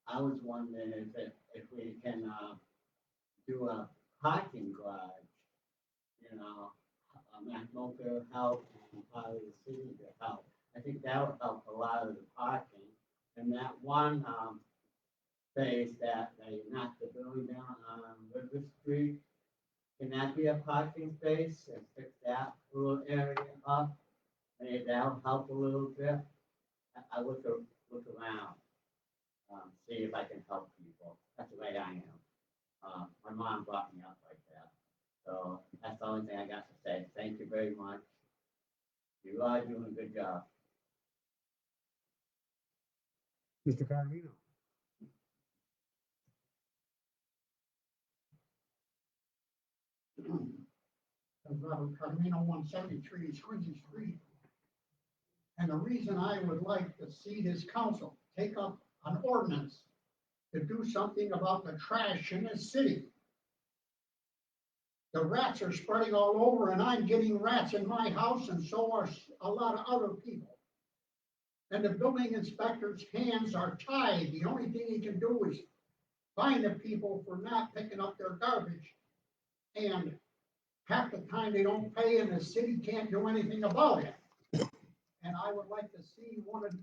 I was wondering if we can do a parking garage, Magnolia help and part of the city to help. I think that would help a lot of the parking. And that one, space that they knocked the building down on River Street, can that be a parking space and fix that little area up? Maybe that'll help a little bit. I look around, see if I can help people. That's the way I am. My mom brought me up like that. So that's the only thing I got to say. Thank you very much. You are doing a good job. Mr. Carmino. Robert Carmino, 173 Squincy Street. And the reason I would like to see this council take up an ordinance to do something about the trash in this city. The rats are spreading all over, and I'm getting rats in my house, and so are a lot of other people. And the building inspector's hands are tied. The only thing he can do is fine the people for not picking up their garbage. And half the time they don't pay, and the city can't do anything about it. And I would like to see one of the,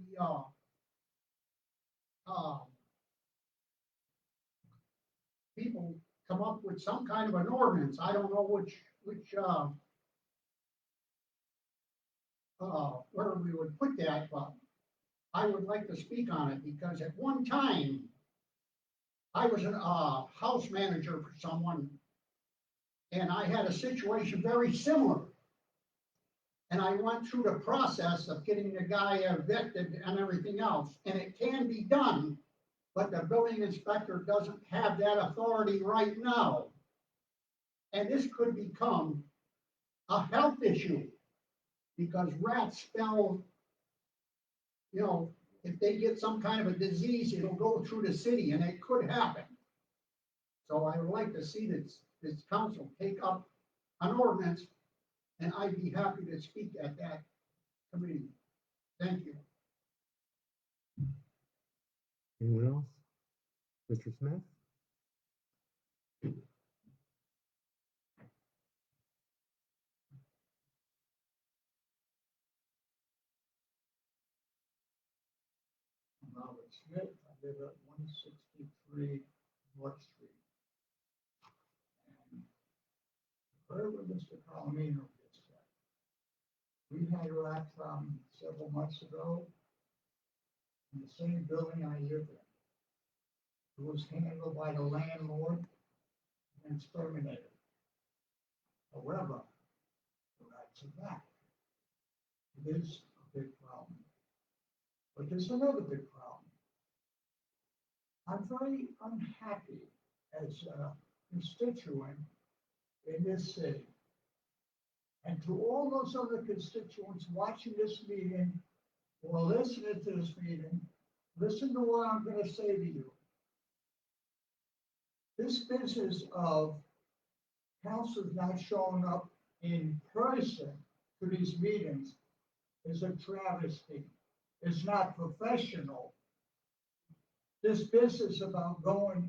people come up with some kind of an ordinance. I don't know where we would put that, but I would like to speak on it, because at one time, I was a house manager for someone, and I had a situation very similar. And I went through the process of getting the guy evicted and everything else, and it can be done, but the building inspector doesn't have that authority right now. And this could become a health issue, because rats spell, if they get some kind of a disease, it'll go through the city, and it could happen. So I would like to see this council take up an ordinance, and I'd be happy to speak at that committee. Thank you. Anyone else? Mr. Smith? Robert Smith, I live at 163 North Street. And heard what Mr. Palomino just said. We had a rat problem several months ago in the same building I live in. It was handled by the landlord and exterminated. However, the rats are back. It is a big problem. But there's another big problem. I'm very unhappy as a constituent in this city. And to all those other constituents watching this meeting or listening to this meeting, listen to what I'm going to say to you. This business of councilors not showing up in person to these meetings is a travesty. It's not professional. This business about going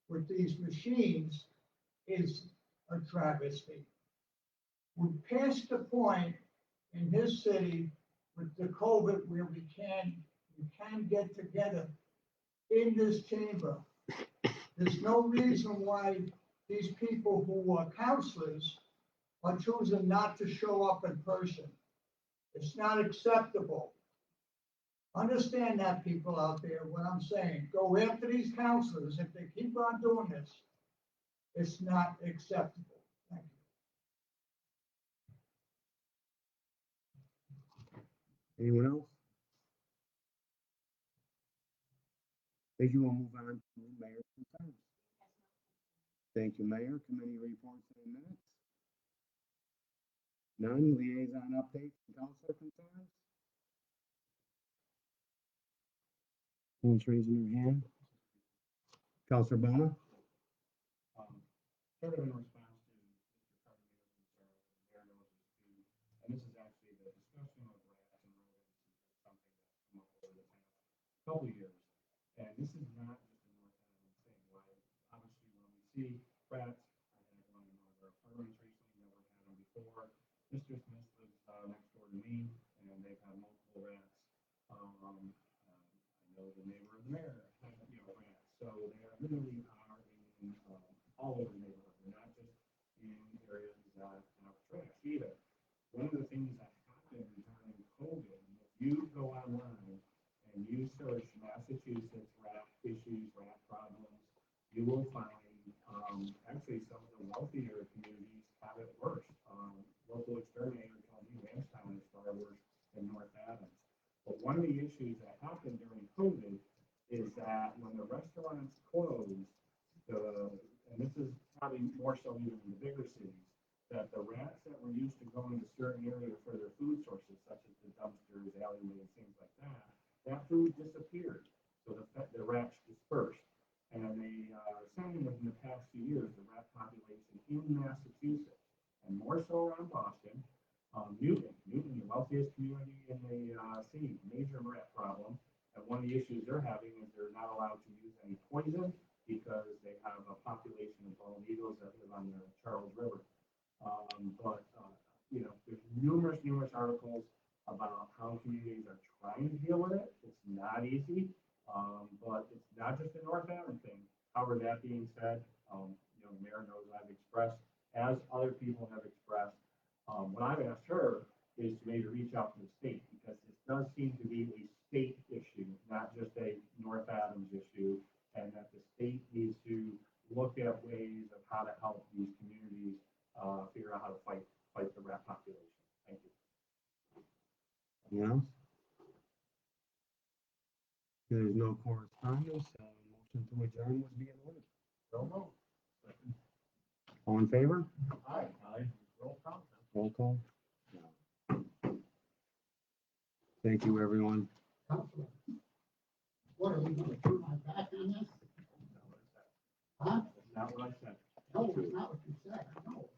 with these machines is a travesty. We're past the point in this city with the COVID where we can get together in this chamber. There's no reason why these people who are counselors are choosing not to show up in person. It's not acceptable. Understand that, people out there, what I'm saying. Go after these counselors. If they keep on doing this, it's not acceptable. Thank you. Anyone else? Thank you. We'll move on to mayor's concerns. Thank you, Mayor. Committee reports and minutes. None. Liaison updates and council concerns. Who's raising your hand? Councilor Bona? Sort of in response to Mr. Carpenter's concern, the mayor notices too, and this is actually the discussion of rats and rodents is something that's come up over the past couple of years. And this is not just a North Island thing. Like, obviously, when we see rats, I had one in one of our apartments recently, never had them before. Mr. Smith lives next door to me, and they've had multiple rats neighbor of the mayor had, rats. So they literally are in, all over the neighborhood. They're not just in areas that have trash either. One of the things that happened during COVID, if you go online and you search Massachusetts rat issues, rat problems, you will find actually some of the wealthier communities have it worse. Local exterminator told me Lansdowne is far worse than North Adams. But one of the issues that happened during COVID is that when the restaurants closed, and this is probably more so even in the bigger cities, that the rats that were used to going to certain areas for their food sources, such as the dumpsters, alleyways, things like that food disappeared. So the rats dispersed. And they are saying that in the past few years, the rat population in Massachusetts, and more so around Boston, Newton, the wealthiest community in the city, major rat problem. And one of the issues they're having is they're not allowed to use any poison because they have a population of bald eagles that live on the Charles River. There's numerous articles about how communities are trying to deal with it. It's not easy, but it's not just a North Adams thing. However, that being said, Mayor knows I've expressed, as other people have expressed, what I've asked her is to maybe reach out to the state, because this does seem to be a state issue, not just a North Adams issue, and that the state needs to look at ways of how to help these communities figure out how to fight the rat population. Thank you. Anything else? There's no correspondence, motion to adjourn would be in order. So moved. All in favor? Aye. Roll call. Roll call? No. Thank you, everyone. Counselor, what are we gonna turn my back on this? Huh? That's not what I said. No, it's not what you said, I know.